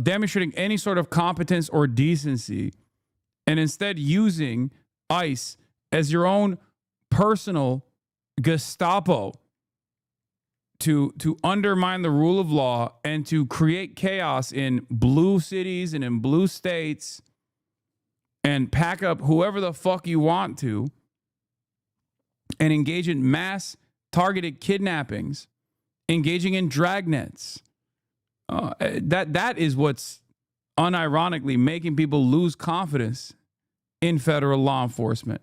demonstrating any sort of competence or decency, and instead using ICE as your own personal Gestapo to undermine the rule of law and to create chaos in blue cities and in blue states and pack up whoever the fuck you want to and engage in mass targeted kidnappings, engaging in dragnets. That is what's unironically making people lose confidence in federal law enforcement.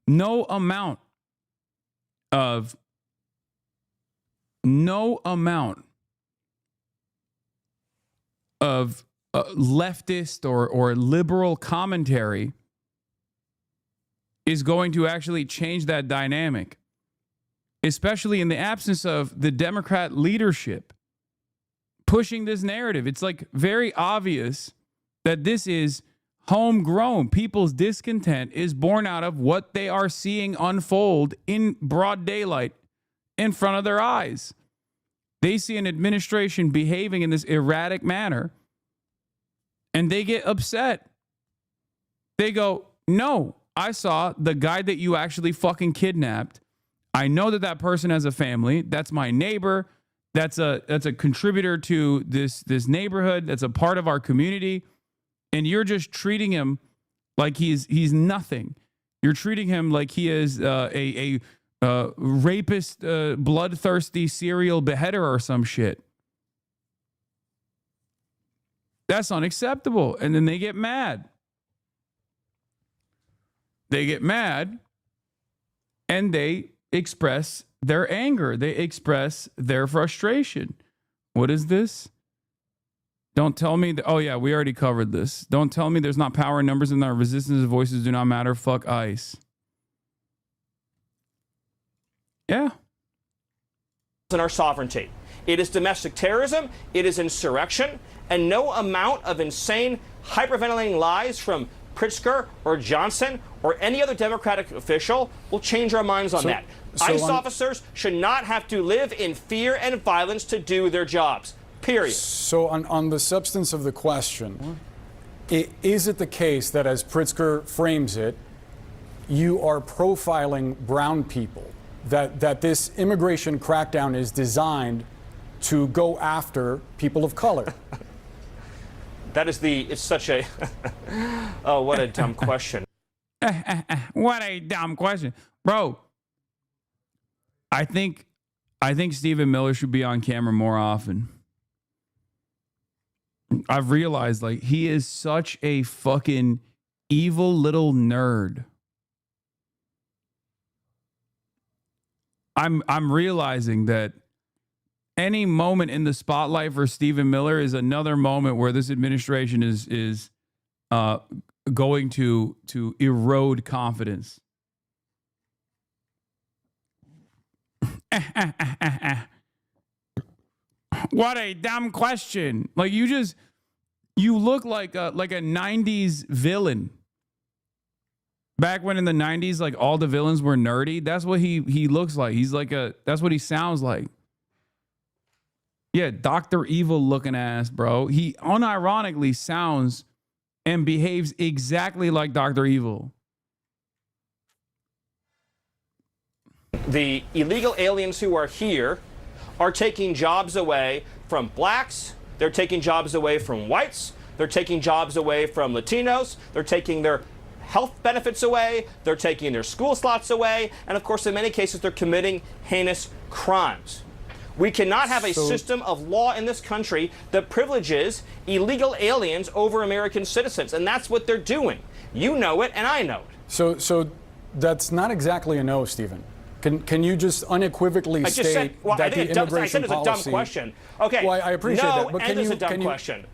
No amount of leftist or liberal commentary is going to actually change that dynamic, especially in the absence of the Democrat leadership pushing this narrative. It's like very obvious that this is homegrown. People's discontent is born out of what they are seeing unfold in broad daylight in front of their eyes. They see an administration behaving in this erratic manner and they get upset. They go, no, I saw the guy that you actually fucking kidnapped. I know that that person has a family. That's my neighbor. That's a contributor to this neighborhood. That's a part of our community. And you're just treating him like he's nothing. You're treating him like he is a rapist, bloodthirsty serial beheader or some shit. That's unacceptable. And then they get mad. They get mad and they express their anger. They express their frustration. What is this? Don't tell me that, oh yeah, we already covered this. Don't tell me there's not power in numbers and our resistance of voices do not matter. Fuck ICE. Yeah. In our sovereignty. It is domestic terrorism, it is insurrection, and no amount of insane hyperventilating lies from Pritzker or Johnson or any other Democratic official will change our minds on that. ICE officers should not have to live in fear and violence to do their jobs. Period. So on the substance of the question, is it the case that, as Pritzker frames it, you are profiling brown people, that this immigration crackdown is designed to go after people of color? That is it's such a, oh, what a dumb question. What a dumb question. Bro, I think Stephen Miller should be on camera more often. I've realized, like, he is such a fucking evil little nerd. I'm realizing that any moment in the spotlight for Stephen Miller is another moment where this administration is going to erode confidence. What a dumb question. Like, you look like a 90s villain. Back when in the 90s, like, all the villains were nerdy. That's what he looks like. He's like that's what he sounds like. Yeah, Dr. Evil looking ass, bro. He unironically sounds and behaves exactly like Dr. Evil. The illegal aliens who are here are taking jobs away from blacks. They're taking jobs away from whites. They're taking jobs away from Latinos. They're taking their health benefits away. They're taking their school slots away. And of course, in many cases, they're committing heinous crimes. We cannot have a system of law in this country that privileges illegal aliens over American citizens. And that's what they're doing. You know it, and I know it. So that's not exactly a no, Stephen. Can you just unequivocally state that the immigration policy... I said it's a dumb question. Okay. Well, I appreciate that. But and it's a dumb question.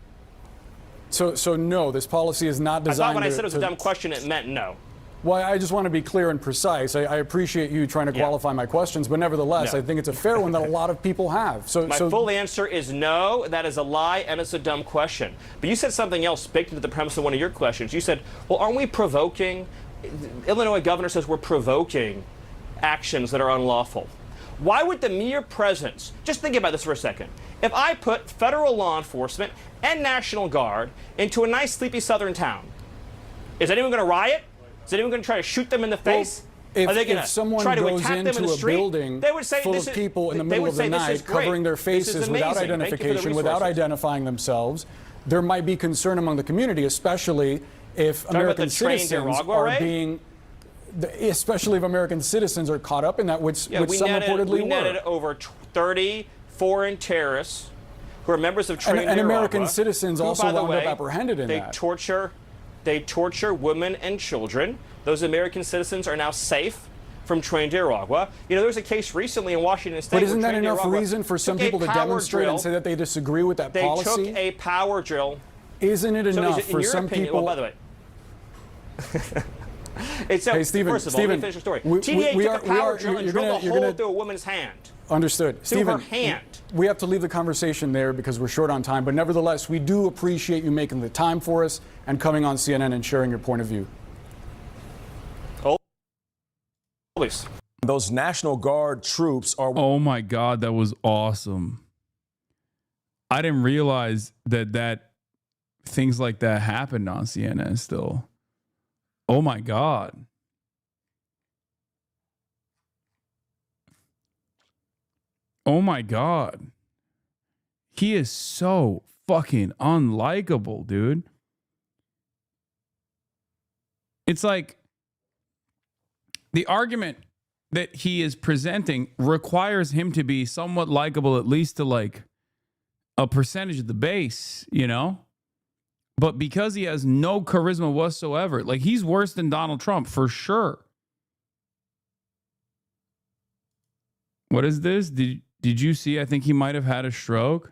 So no, this policy is not designed to... I thought when I said it was a dumb question, it meant no. Well, I just want to be clear and precise. I appreciate you trying to qualify my questions, but nevertheless, I think it's a fair one that a lot of people have. My full answer is no, that is a lie, and it's a dumb question. But you said something else baked into the premise of one of your questions. You said, well, aren't we provoking... Illinois governor says we're provoking actions that are unlawful. Why would the mere presence, just think about this for a second, if I put federal law enforcement and National Guard into a nice, sleepy southern town? Is anyone going to riot? Is anyone going to try to shoot them in the face? Are they going If to someone try to goes attack them in into the a street? building They would say full this of is, people in the they middle would of the say, this night is great. covering their This is faces without amazing. Thank you for the identification, without resources. identifying themselves, there might be concern among the community, especially if Talking about the American trained citizens Iraqwa are raid? being, especially if American citizens are caught up in that, which some reportedly we were. netted over 30 foreign terrorists who are members of trained And Iraqwa, American citizens who, also by the wound up way, apprehended in they that. They torture women and children. Those American citizens are now safe from trained Iraqwa. You know, there was a case recently in Washington State. But isn't where that trained enough Iraqwa reason for some took a people to power demonstrate drill. and say that they disagree with that They policy? took a power drill. Isn't it So enough is it, in for your some opinion, people? Well, by the way. It's Hey, Stephen, first of all, let me finish the story. TDA took a power drill and drilled a hole through a woman's hand. Understood. Through Stephen, her hand. we have to leave the conversation there because we're short on time, but nevertheless, we do appreciate you making the time for us and coming on CNN and sharing your point of view. Please. Those National Guard troops are. Oh my God, that was awesome. I didn't realize that things like that happened on CNN still. Oh my God. Oh my God. He is so fucking unlikable, dude. It's like the argument that he is presenting requires him to be somewhat likable, at least to like a percentage of the base, you know? But because he has no charisma whatsoever, like he's worse than Donald Trump for sure. What is this? Did you see? I think he might have had a stroke.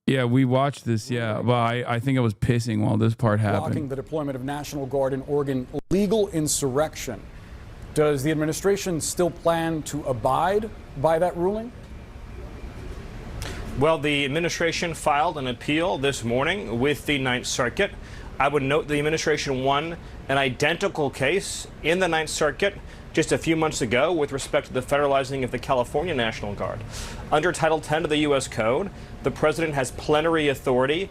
Yeah, we watched this. Yeah, but I think I was pissing while this part happened. Blocking the deployment of National Guard in Oregon, legal insurrection. Does the administration still plan to abide by that ruling? Well, the administration filed an appeal this morning with the Ninth Circuit. I would note the administration won an identical case in the Ninth Circuit just a few months ago with respect to the federalizing of the California National Guard. Under Title 10 of the U.S. Code, the president has plenary authority.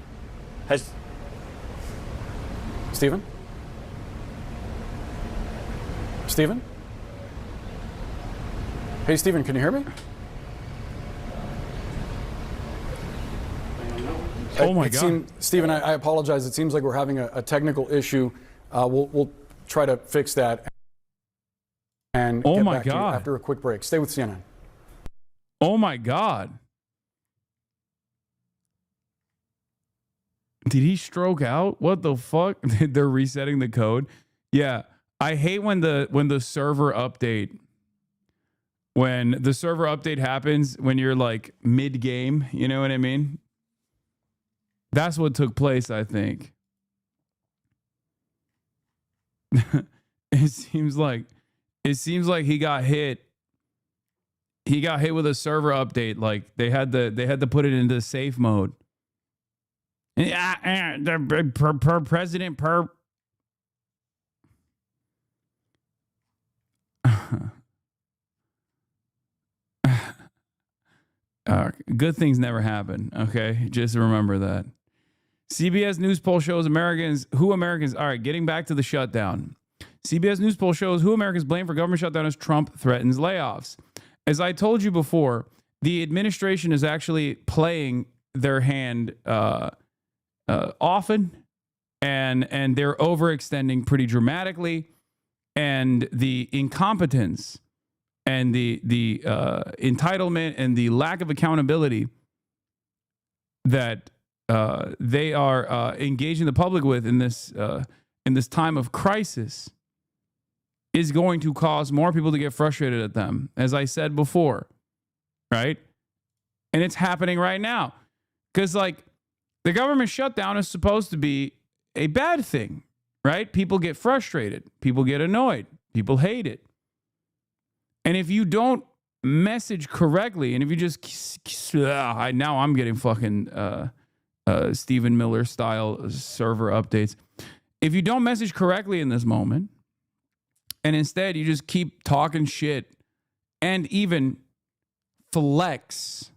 Stephen? Stephen? Hey, Stephen, can you hear me? Oh my God. Stephen, I apologize. It seems like we're having a technical issue. We'll try to fix that and get back to you after a quick break. Stay with CNN. Oh my God. Did he stroke out? What the fuck? They're resetting the code. Yeah. I hate when the server update, when the server update happens when you're like mid-game, you know what I mean? That's what took place, I think. It seems like he got hit. He got hit with a server update. Like they had to put it into safe mode. The president good things never happen. Okay, just remember that. CBS News poll shows all right, getting back to the shutdown. CBS News poll shows who Americans blame for government shutdown as Trump threatens layoffs. As I told you before, the administration is actually playing their hand often, and they're overextending pretty dramatically, and the incompetence and the entitlement and the lack of accountability that they are engaging the public with in this time of crisis is going to cause more people to get frustrated at them, as I said before, right? And it's happening right now because, like, the government shutdown is supposed to be a bad thing, right? People get frustrated, people get annoyed, people hate it, and if you don't message correctly, and if you just now I'm getting fucking Stephen Miller style server updates. If you don't message correctly in this moment, and instead you just keep talking shit and even flex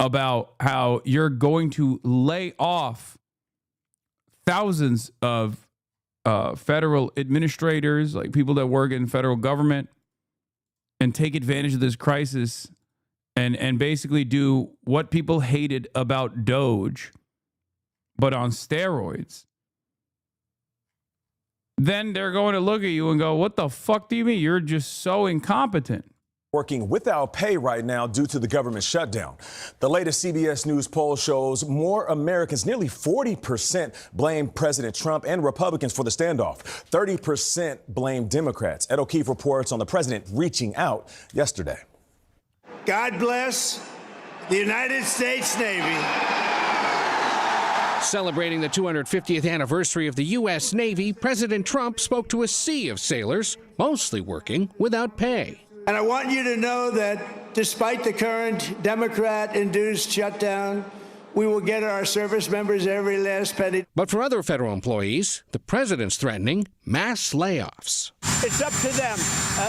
about how you're going to lay off thousands of federal administrators, like people that work in federal government, and take advantage of this crisis and basically do what people hated about Doge, but on steroids, then they're going to look at you and go, what the fuck do you mean? You're just so incompetent. Working without pay right now due to the government shutdown. The latest CBS News poll shows more Americans, nearly 40%, blame President Trump and Republicans for the standoff. 30% blame Democrats. Ed O'Keefe reports on the president reaching out yesterday. God bless the United States Navy. Celebrating the 250th anniversary of the U.S. Navy, President Trump spoke to a sea of sailors, mostly working without pay. And I want you to know that despite the current Democrat-induced shutdown, we will get our service members every last penny. But for other federal employees, the president's threatening mass layoffs. It's up to them.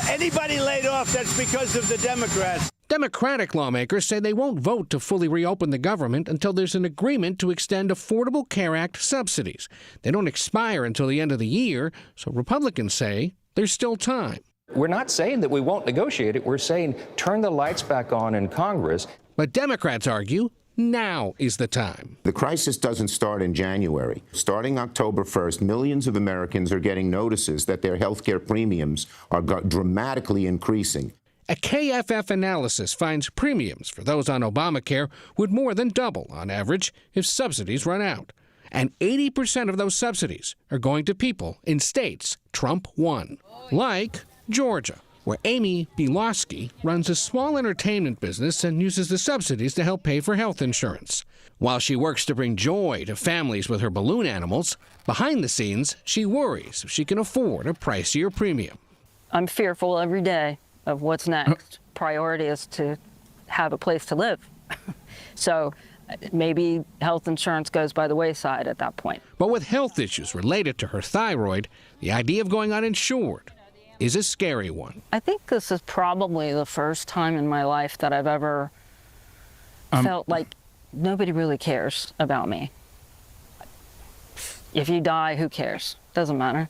Anybody laid off, that's because of the Democrats. Democratic lawmakers say they won't vote to fully reopen the government until there's an agreement to extend Affordable Care Act subsidies. They don't expire until the end of the year, so Republicans say there's still time. We're not saying that we won't negotiate it. We're saying turn the lights back on in Congress. But Democrats argue now is the time. The crisis doesn't start in January. Starting October 1st, millions of Americans are getting notices that their health care premiums are dramatically increasing. A KFF analysis finds premiums for those on Obamacare would more than double on average if subsidies run out. And 80% of those subsidies are going to people in states Trump won, like Georgia, where Amy Bielowski runs a small entertainment business and uses the subsidies to help pay for health insurance. While she works to bring joy to families with her balloon animals, behind the scenes, she worries if she can afford a pricier premium. I'm fearful every day of what's next. Priority is to have a place to live. So maybe health insurance goes by the wayside at that point. But with health issues related to her thyroid, the idea of going uninsured is a scary one. I think this is probably the first time in my life that I've ever felt like nobody really cares about me. If you die, who cares? Doesn't matter.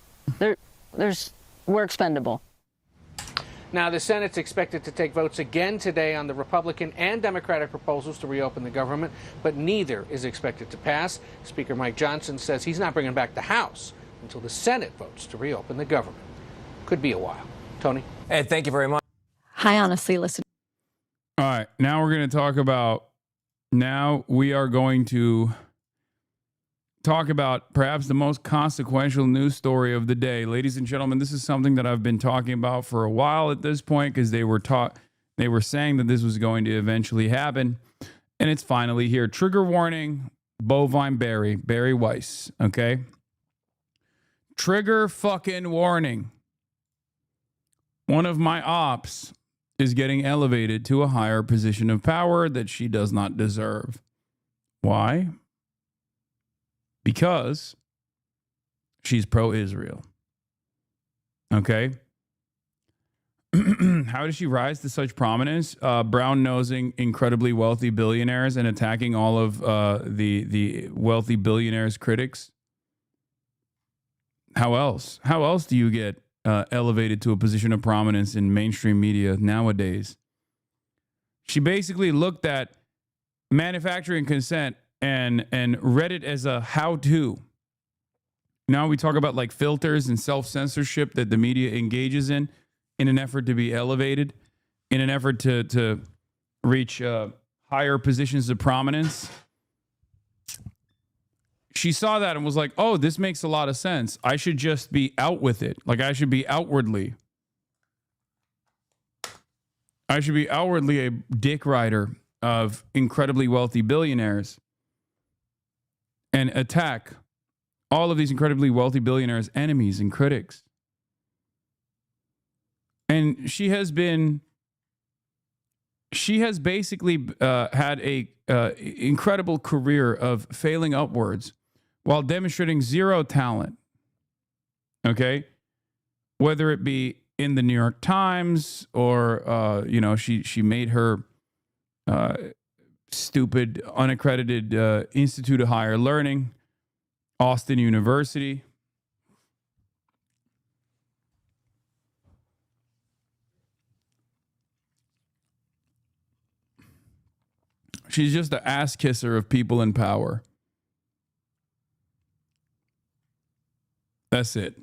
We're expendable. Now, the Senate's expected to take votes again today on the Republican and Democratic proposals to reopen the government, but neither is expected to pass. Speaker Mike Johnson says he's not bringing back the House until the Senate votes to reopen the government. Could be a while. Tony? Ed, thank you very much. I honestly listen. All right, now we're going to talk about, we are going to talk about perhaps the most consequential news story of the day. Ladies and gentlemen, this is something that I've been talking about for a while at this point because they were saying that this was going to eventually happen, and it's finally here. Trigger warning, bovine Barry Weiss, okay? Trigger fucking warning. One of my ops is getting elevated to a higher position of power that she does not deserve. Why? Because she's pro-Israel. Okay? How does she rise to such prominence? Brown-nosing incredibly wealthy billionaires and attacking all of the wealthy billionaires' critics. How else? How else do you get elevated to a position of prominence in mainstream media nowadays? She basically looked at manufacturing consent and read it as a how-to. Now we talk about like filters and self-censorship that the media engages in an effort to be elevated, in an effort to reach higher positions of prominence. She saw that and was like, oh, this makes a lot of sense. I should just be out with it. Like I should be outwardly a dick rider of incredibly wealthy billionaires and attack all of these incredibly wealthy billionaires' enemies and critics. And she has basically had a incredible career of failing upwards while demonstrating zero talent. Okay? Whether it be in the New York Times, or she made her stupid unaccredited Institute of Higher Learning, Austin University. She's just the ass kisser of people in power. That's it.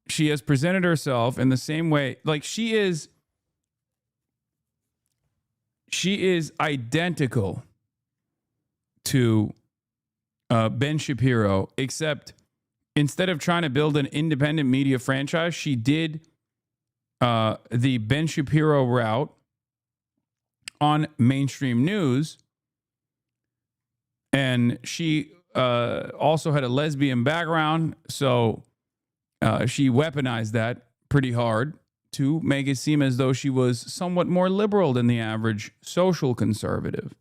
She has presented herself in the same way. Like she is identical to Ben Shapiro, except instead of trying to build an independent media franchise, she did the Ben Shapiro route on mainstream news. And she also had a lesbian background, so she weaponized that pretty hard to make it seem as though she was somewhat more liberal than the average social conservative,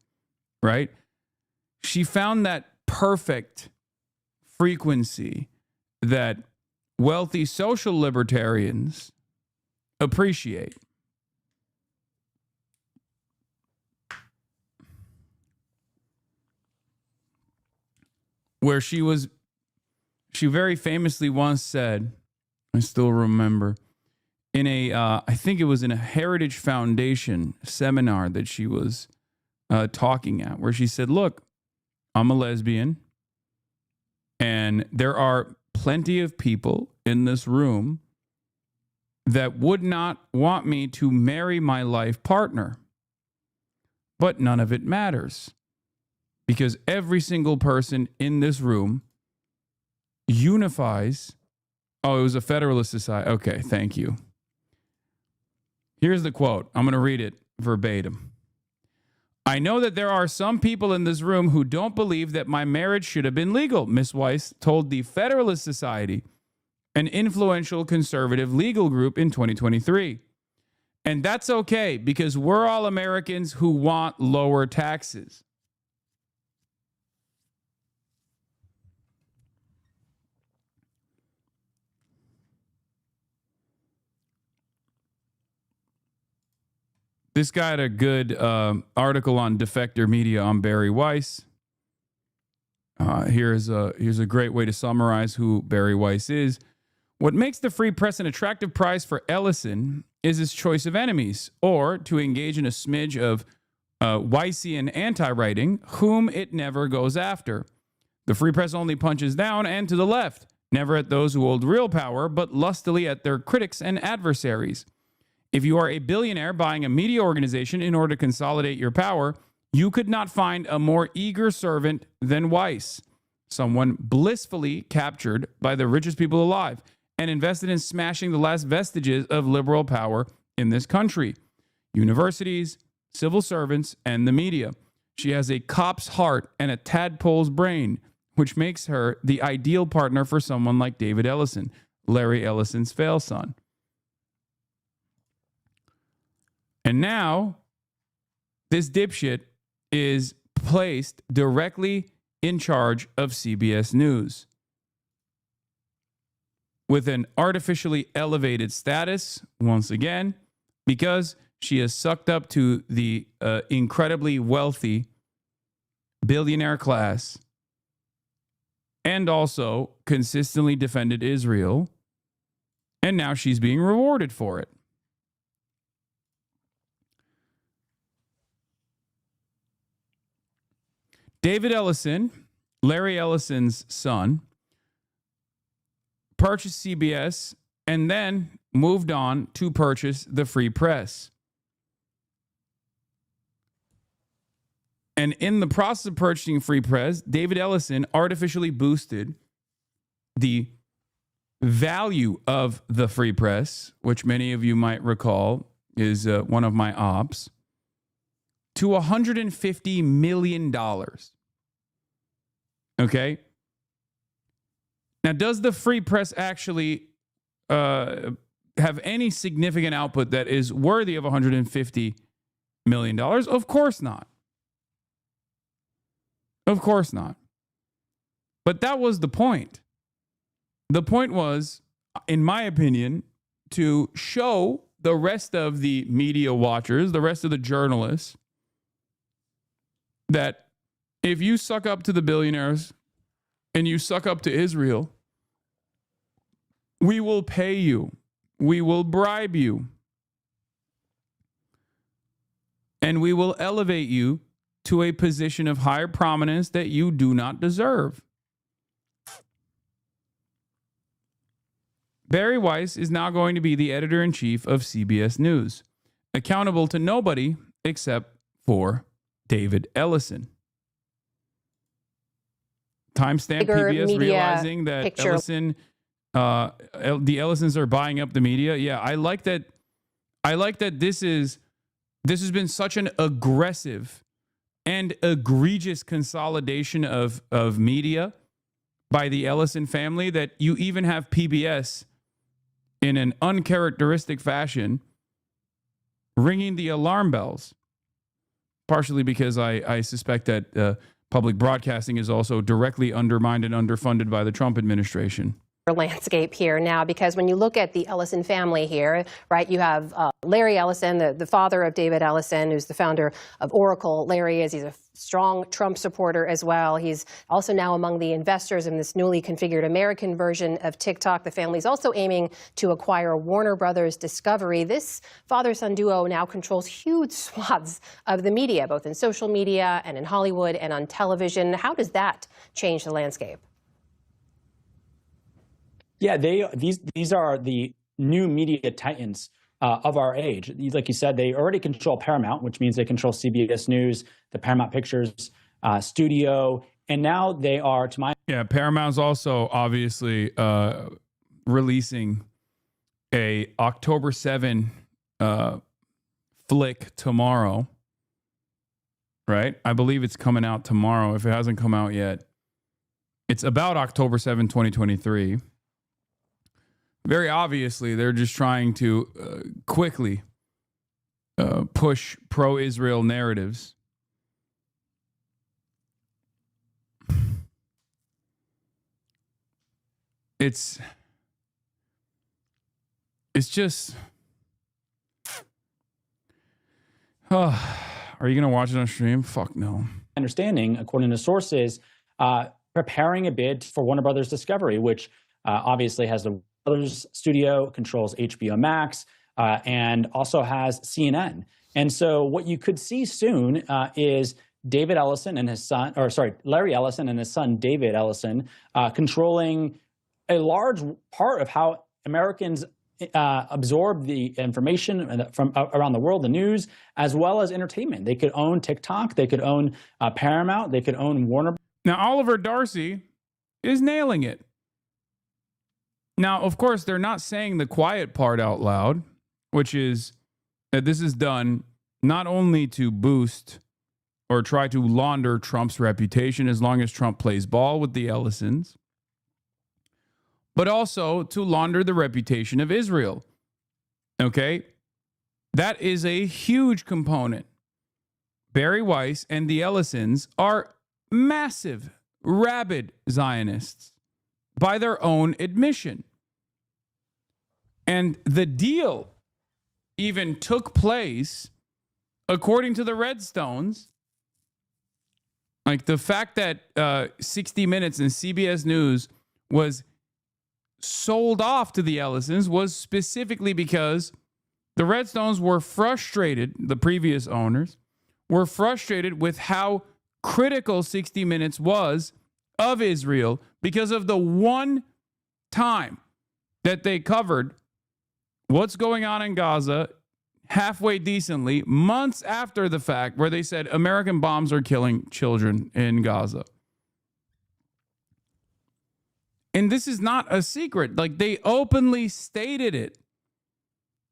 right? She found that perfect frequency that wealthy social libertarians appreciate. Where she very famously once said, I still remember, in I think it was in a Heritage Foundation seminar that she was talking at, where she said, look, I'm a lesbian, and there are plenty of people in this room that would not want me to marry my life partner, but none of it matters. Because every single person in this room unifies. Oh, it was a Federalist Society. Okay, thank you. Here's the quote. I'm going to read it verbatim. I know that there are some people in this room who don't believe that my marriage should have been legal, Ms. Weiss told the Federalist Society, an influential conservative legal group, in 2023. And that's okay, because we're all Americans who want lower taxes. This guy had a good article on Defector Media on Barry Weiss. Here's a great way to summarize who Barry Weiss is. What makes the free press an attractive prize for Ellison is his choice of enemies, or, to engage in a smidge of Weissian anti-writing, whom it never goes after. The free press only punches down and to the left, never at those who hold real power, but lustily at their critics and adversaries. If you are a billionaire buying a media organization in order to consolidate your power, you could not find a more eager servant than Weiss, someone blissfully captured by the richest people alive and invested in smashing the last vestiges of liberal power in this country: universities, civil servants, and the media. She has a cop's heart and a tadpole's brain, which makes her the ideal partner for someone like David Ellison, Larry Ellison's fail son. And now, this dipshit is placed directly in charge of CBS News with an artificially elevated status, once again, because she is sucked up to the incredibly wealthy billionaire class and also consistently defended Israel, and now she's being rewarded for it. David Ellison, Larry Ellison's son, purchased CBS and then moved on to purchase the Free Press. And in the process of purchasing Free Press, David Ellison artificially boosted the value of the Free Press, which many of you might recall is one of my ops, to $150 million. Okay? Now, does the Free Press actually have any significant output that is worthy of $150 million? Of course not. Of course not. But that was the point. The point was, in my opinion, to show the rest of the media watchers, the rest of the journalists, that if you suck up to the billionaires and you suck up to Israel, we will pay you. We will bribe you. And we will elevate you to a position of higher prominence that you do not deserve. Barry Weiss is now going to be the editor-in-chief of CBS News, accountable to nobody except for David Ellison. Timestamp PBS realizing that Ellison, the Ellisons are buying up the media. Yeah, I like that. I like that this has been such an aggressive and egregious consolidation of media by the Ellison family that you even have PBS in an uncharacteristic fashion ringing the alarm bells. Partially because I suspect that public broadcasting is also directly undermined and underfunded by the Trump administration. Landscape here now, because when you look at the Ellison family here, right, you have Larry Ellison, the father of David Ellison, who's the founder of Oracle. He's a strong Trump supporter as well. He's also now among the investors in this newly configured American version of TikTok. The family's also aiming to acquire Warner Brothers Discovery. This father-son duo now controls huge swaths of the media, both in social media and in Hollywood and on television. How does that change the landscape? Yeah, these are the new media titans of our age. Like you said, they already control Paramount, which means they control CBS News, the Paramount Pictures studio, and now they are, to my... Yeah, Paramount's also obviously releasing a October 7 flick tomorrow, right? I believe it's coming out tomorrow, if it hasn't come out yet. It's about October 7, 2023. Very obviously, they're just trying to quickly push pro-Israel narratives. It's just... are you going to watch it on stream? Fuck no. Understanding, according to sources, preparing a bid for Warner Brothers Discovery, which obviously has the Brothers studio, controls HBO Max, and also has CNN. And so what you could see soon is David Ellison and his son, Larry Ellison and his son, David Ellison, controlling a large part of how Americans absorb the information from around the world, the news, as well as entertainment. They could own TikTok, they could own Paramount, they could own Warner. Now, Oliver Darcy is nailing it. Now, of course, they're not saying the quiet part out loud, which is that this is done not only to boost or try to launder Trump's reputation as long as Trump plays ball with the Ellisons, but also to launder the reputation of Israel. Okay? That is a huge component. Barry Weiss and the Ellisons are massive, rabid Zionists by their own admission. And the deal even took place, according to the Redstones. Like the fact that 60 Minutes and CBS News was sold off to the Ellisons was specifically because the Redstones were frustrated, the previous owners were frustrated with how critical 60 Minutes was of Israel because of the one time that they covered what's going on in Gaza halfway decently, months after the fact, where they said American bombs are killing children in Gaza. And this is not a secret. Like, they openly stated it.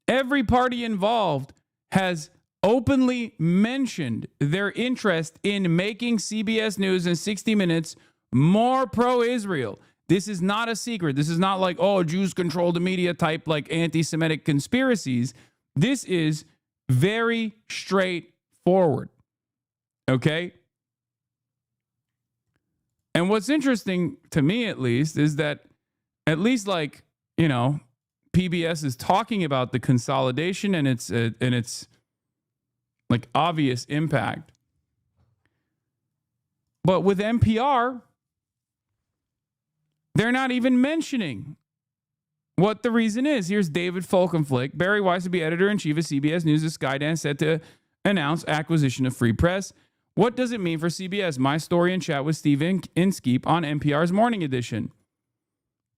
Every party involved has openly mentioned their interest in making CBS News and 60 Minutes more pro-Israel. This is not a secret. This is not like, oh, Jews control the media type, like anti-Semitic conspiracies. This is very straightforward. Okay? And what's interesting to me, at least, is that at least like, you know, PBS is talking about the consolidation and its like obvious impact. But with NPR, they're not even mentioning what the reason is. Here's David Folkenflik. Barry Weiss will be editor-in-chief of CBS News as Skydance set to announce acquisition of Free Press. What does it mean for CBS? My story and chat with Steve Inskeep on NPR's Morning Edition.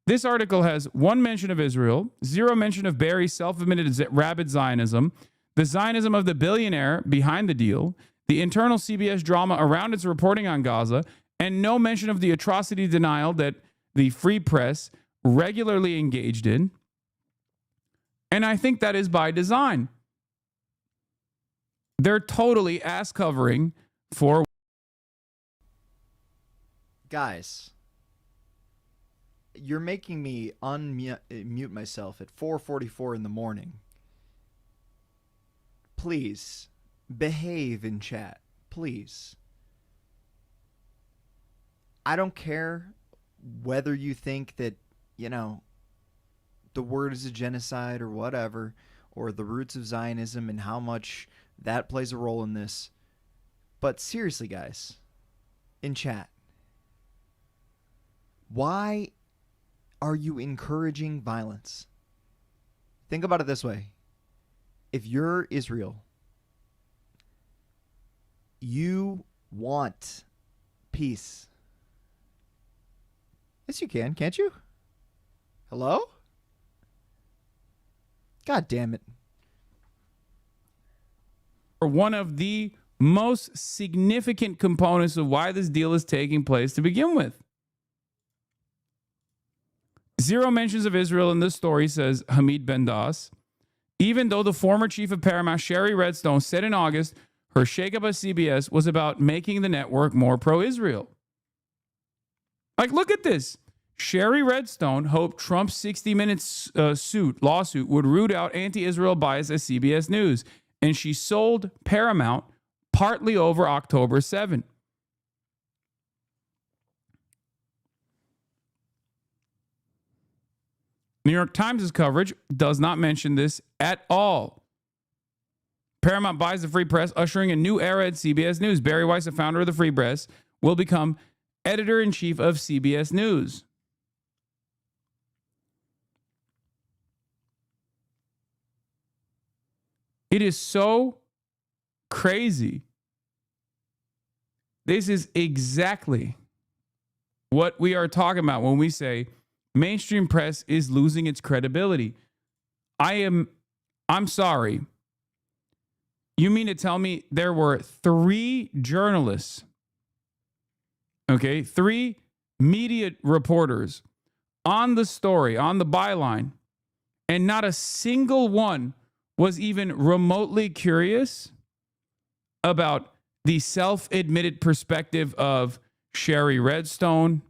This article has one mention of Israel, zero mention of Barry's self-admitted rabid Zionism, the Zionism of the billionaire behind the deal, the internal CBS drama around its reporting on Gaza, and no mention of the atrocity denial that the Free Press regularly engaged in. And I think that is by design. They're totally ass covering for. Guys, you're making me unmute myself at 4:44 in the morning. Please behave in chat, please. I don't care whether you think that, you know, the word is a genocide or whatever, or the roots of Zionism and how much that plays a role in this. But seriously, guys, in chat, why are you encouraging violence? Think about it this way. If you're Israel, you want peace. Yes, you can, can't you? Hello? God damn it. One of the most significant components of why this deal is taking place to begin with. Zero mentions of Israel in this story, says Hamid Bendas, even though the former chief of Paramount, Sherry Redstone, said in August her shakeup at CBS was about making the network more pro-Israel. Like, look at this. Sherry Redstone hoped Trump's 60 Minutes lawsuit would root out anti-Israel bias at CBS News, and she sold Paramount partly over October 7. New York Times' coverage does not mention this at all. Paramount buys the Free Press, ushering a new era at CBS News. Barry Weiss, the founder of the Free Press, will become editor-in-chief of CBS News. It is so crazy. This is exactly what we are talking about when we say mainstream press is losing its credibility. I'm sorry. You mean to tell me there were 3 journalists, okay, 3 media reporters on the story, on the byline, and not a single one was even remotely curious about the self-admitted perspective of Sherry Redstone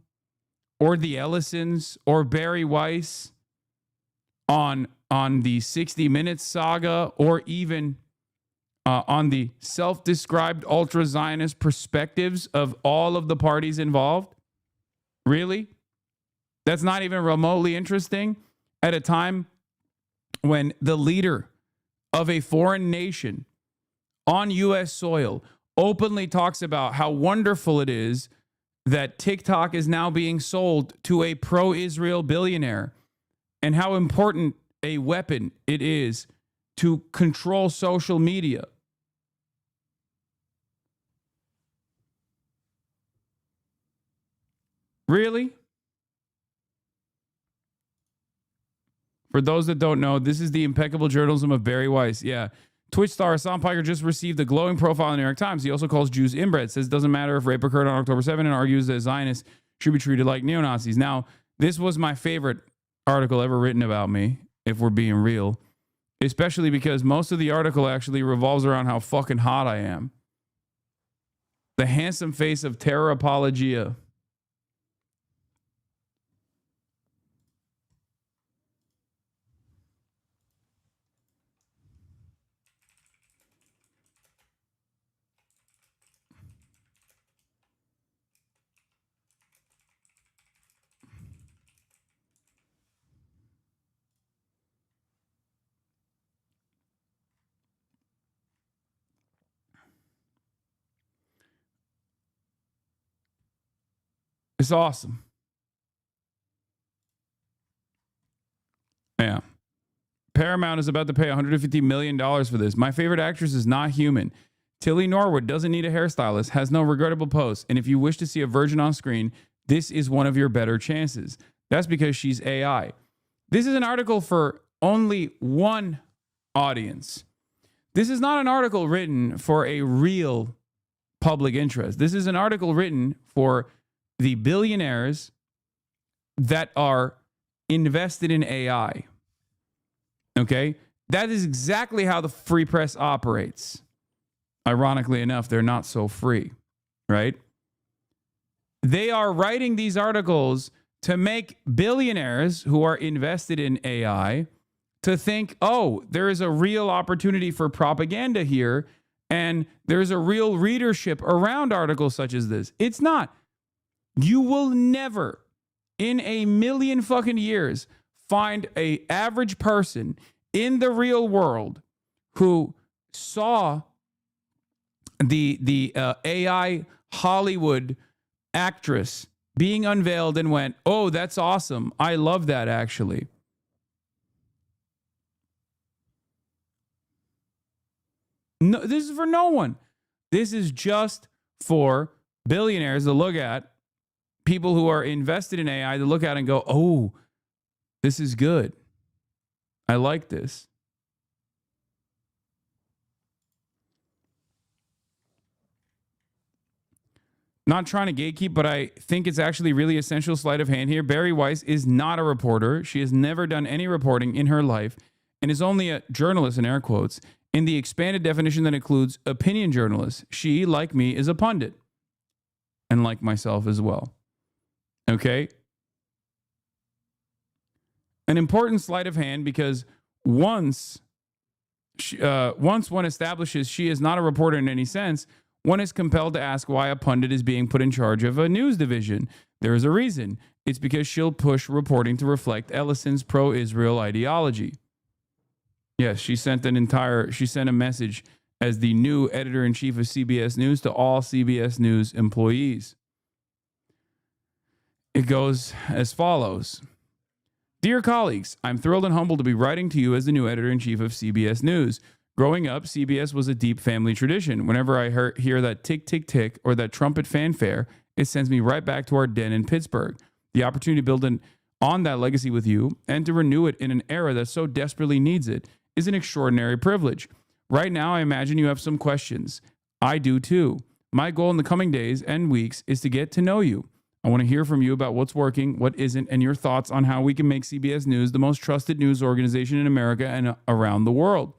or the Ellisons or Barry Weiss on the 60 Minutes saga, or even on the self-described ultra-Zionist perspectives of all of the parties involved? Really? That's not even remotely interesting at a time when the leader of a foreign nation on U.S. soil openly talks about how wonderful it is that TikTok is now being sold to a pro-Israel billionaire, and how important a weapon it is to control social media. Really? For those that don't know, this is the impeccable journalism of Barry Weiss. Yeah. Twitch star Hassan Piker just received a glowing profile in the New York Times. He also calls Jews inbred, says it doesn't matter if rape occurred on October 7, and argues that Zionists should be treated like neo-Nazis. Now, this was my favorite article ever written about me, if we're being real, especially because most of the article actually revolves around how fucking hot I am. The handsome face of terror apologia. It's awesome. Yeah. Paramount is about to pay $150 million for this. My favorite actress is not human. Tilly Norwood doesn't need a hairstylist, has no regrettable posts, and if you wish to see a virgin on screen, this is one of your better chances. That's because she's AI. This is an article for only one audience. This is not an article written for a real public interest. This is an article written for the billionaires that are invested in AI. Okay? That is exactly how the free press operates. Ironically enough, they're not so free, right? They are writing these articles to make billionaires who are invested in AI to think, oh, there is a real opportunity for propaganda here, and there's a real readership around articles such as this. It's not. You will never, in a million fucking years, find an average person in the real world who saw the AI Hollywood actress being unveiled and went, oh, that's awesome. I love that, actually. No, this is for no one. This is just for billionaires to look at, people who are invested in AI to look at and go, oh, this is good. I like this. Not trying to gatekeep, but I think it's actually really essential sleight of hand here. Barry Weiss is not a reporter. She has never done any reporting in her life and is only a journalist, in air quotes, in the expanded definition that includes opinion journalist. She, like me, is a pundit. And like myself as well. Okay? An important sleight of hand because once one establishes she is not a reporter in any sense, one is compelled to ask why a pundit is being put in charge of a news division. There is a reason. It's because she'll push reporting to reflect Ellison's pro-Israel ideology. Yes, she sent a message as the new editor-in-chief of CBS News to all CBS News employees. It goes as follows. Dear colleagues, I'm thrilled and humbled to be writing to you as the new editor-in-chief of CBS News. Growing up, CBS was a deep family tradition. Whenever I hear that tick, tick, tick or that trumpet fanfare, it sends me right back to our den in Pittsburgh. The opportunity to build on that legacy with you and to renew it in an era that so desperately needs it is an extraordinary privilege. Right now, I imagine you have some questions. I do too. My goal in the coming days and weeks is to get to know you. I want to hear from you about what's working, what isn't, and your thoughts on how we can make CBS News the most trusted news organization in America and around the world.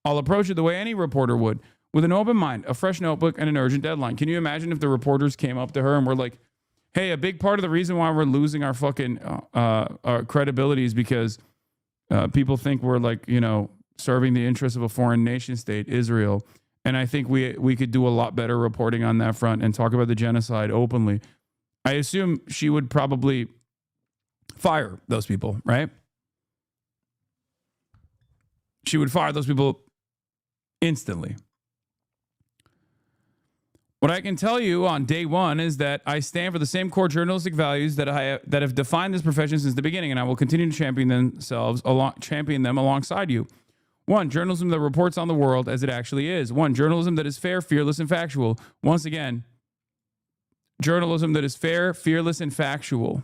I'll approach it the way any reporter would, with an open mind, a fresh notebook, and an urgent deadline. Can you imagine if the reporters came up to her and were like, hey, a big part of the reason why we're losing our fucking our credibility is because people think we're like, serving the interests of a foreign nation state, Israel. And I think we could do a lot better reporting on that front and talk about the genocide openly. I assume she would probably fire those people, right? She would fire those people instantly. What I can tell you on day one is that I stand for the same core journalistic values that have defined this profession since the beginning, and I will continue to champion them alongside you. 1, journalism that reports on the world as it actually is. 1, journalism that is fair, fearless, and factual. Once again, journalism that is fair, fearless, and factual.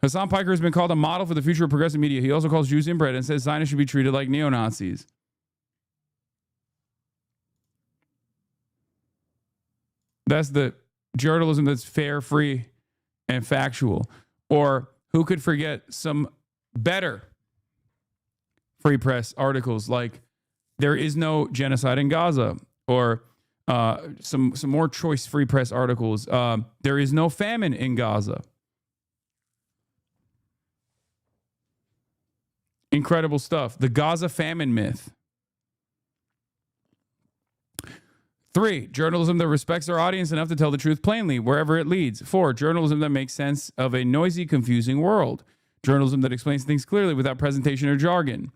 Hassan Piker has been called a model for the future of progressive media. He also calls Jews inbred and says Zionists should be treated like neo-Nazis. That's the journalism that's fair, free, and factual. Or who could forget some better free press articles like there is no genocide in Gaza, or some more choice free press articles. There is no famine in Gaza. Incredible stuff. The Gaza famine myth. 3, journalism that respects their audience enough to tell the truth plainly, wherever it leads. 4, journalism that makes sense of a noisy, confusing world. Journalism that explains things clearly without presentation or jargon,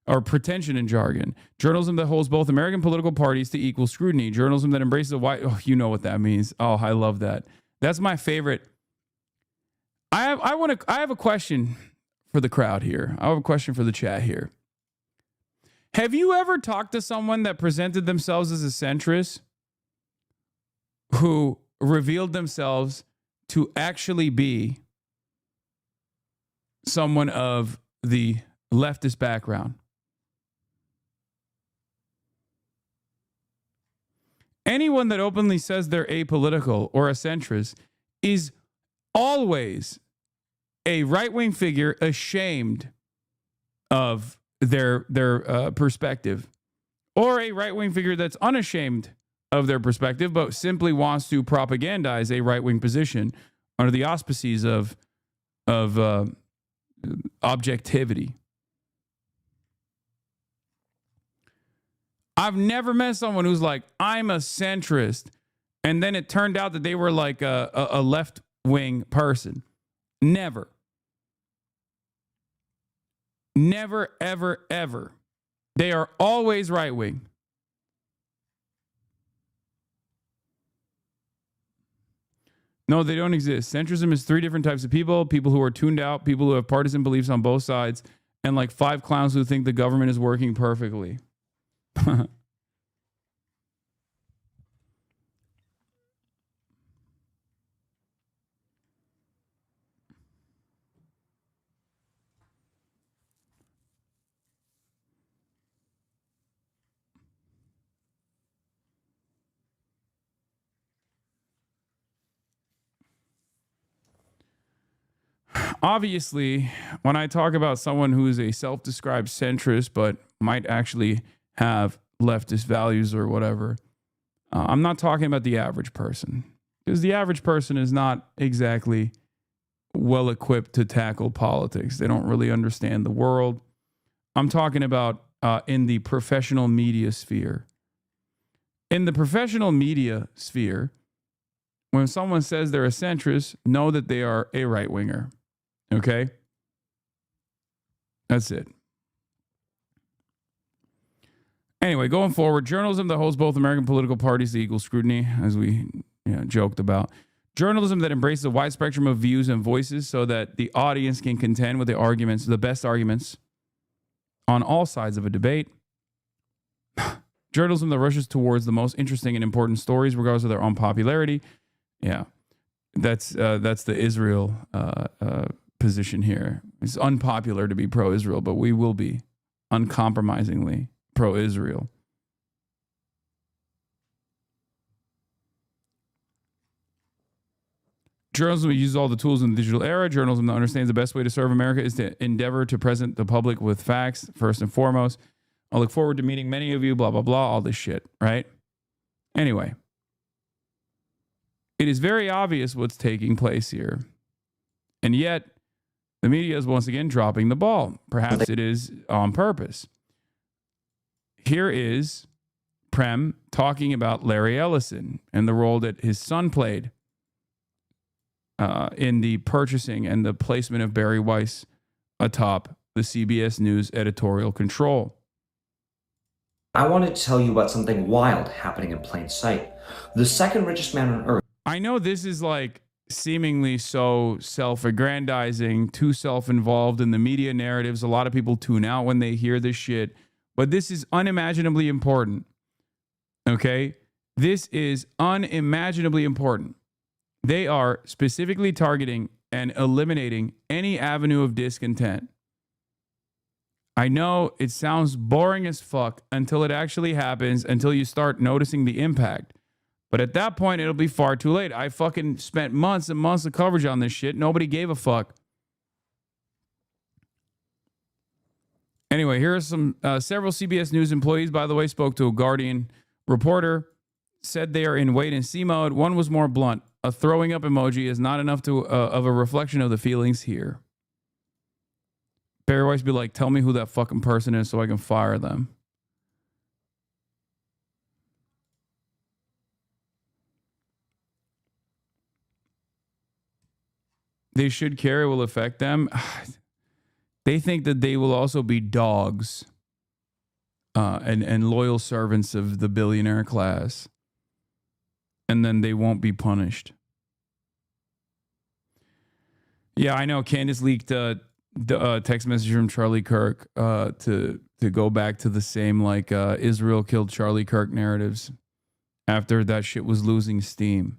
or pretension and jargon. Journalism that holds both American political parties to equal scrutiny. Journalism that embraces a wide... Oh, you know what that means. Oh, I love that. That's my favorite. I have a question for the crowd here. I have a question for the chat here. Have you ever talked to someone that presented themselves as a centrist who revealed themselves to actually be someone of the leftist background? Anyone that openly says they're apolitical or a centrist is always a right-wing figure ashamed of their perspective, or a right-wing figure that's unashamed of their perspective but simply wants to propagandize a right-wing position under the auspices of objectivity. I've never met someone who's like, I'm a centrist, and then it turned out that they were like a left-wing person. Never. Never, ever, ever. They are always right-wing. No, they don't exist. Centrism is 3 different types of people: people who are tuned out, people who have partisan beliefs on both sides, and like 5 clowns who think the government is working perfectly. Obviously, when I talk about someone who is a self-described centrist but might actually have leftist values or whatever, I'm not talking about the average person, because the average person is not exactly well equipped to tackle politics. They don't really understand the world. I'm talking about in the professional media sphere. In the professional media sphere, when someone says they're a centrist, know that they are a right-winger. Okay? That's it. Anyway, going forward, journalism that holds both American political parties to equal scrutiny, as we joked about. Journalism that embraces a wide spectrum of views and voices so that the audience can contend with the arguments, the best arguments on all sides of a debate. Journalism that rushes towards the most interesting and important stories, regardless of their unpopularity. Yeah, that's the Israel position here. It's unpopular to be pro-Israel, but we will be uncompromisingly pro-Israel. Journalism that uses all the tools in the digital era. Journalism that understands the best way to serve America is to endeavor to present the public with facts, first and foremost. I look forward to meeting many of you, blah, blah, blah, all this shit, right? Anyway, it is very obvious what's taking place here. And yet, the media is once again dropping the ball. Perhaps it is on purpose. Here is Prem talking about Larry Ellison and the role that his son played in the purchasing and the placement of Barry Weiss atop the CBS News editorial control. I wanted to tell you about something wild happening in plain sight. The second richest man on earth. I know this is like seemingly so self-aggrandizing, too self-involved in the media narratives. A lot of people tune out when they hear this shit, but this is unimaginably important. Okay? This is unimaginably important. They are specifically targeting and eliminating any avenue of discontent. I know it sounds boring as fuck until it actually happens, until you start noticing the impact. But at that point, it'll be far too late. I fucking spent months and months of coverage on this shit. Nobody gave a fuck. Anyway, here are some several CBS News employees, by the way, spoke to a Guardian reporter, said they are in wait-and-see mode. One was more blunt. A throwing up emoji is not enough of a reflection of the feelings here. Barry Weiss be like, tell me who that fucking person is so I can fire them. They should care. It will affect them. They think that they will also be dogs and loyal servants of the billionaire class. And then they won't be punished. Yeah, I know. Candace leaked the text message from Charlie Kirk to go back to the same like Israel killed Charlie Kirk narratives after that shit was losing steam.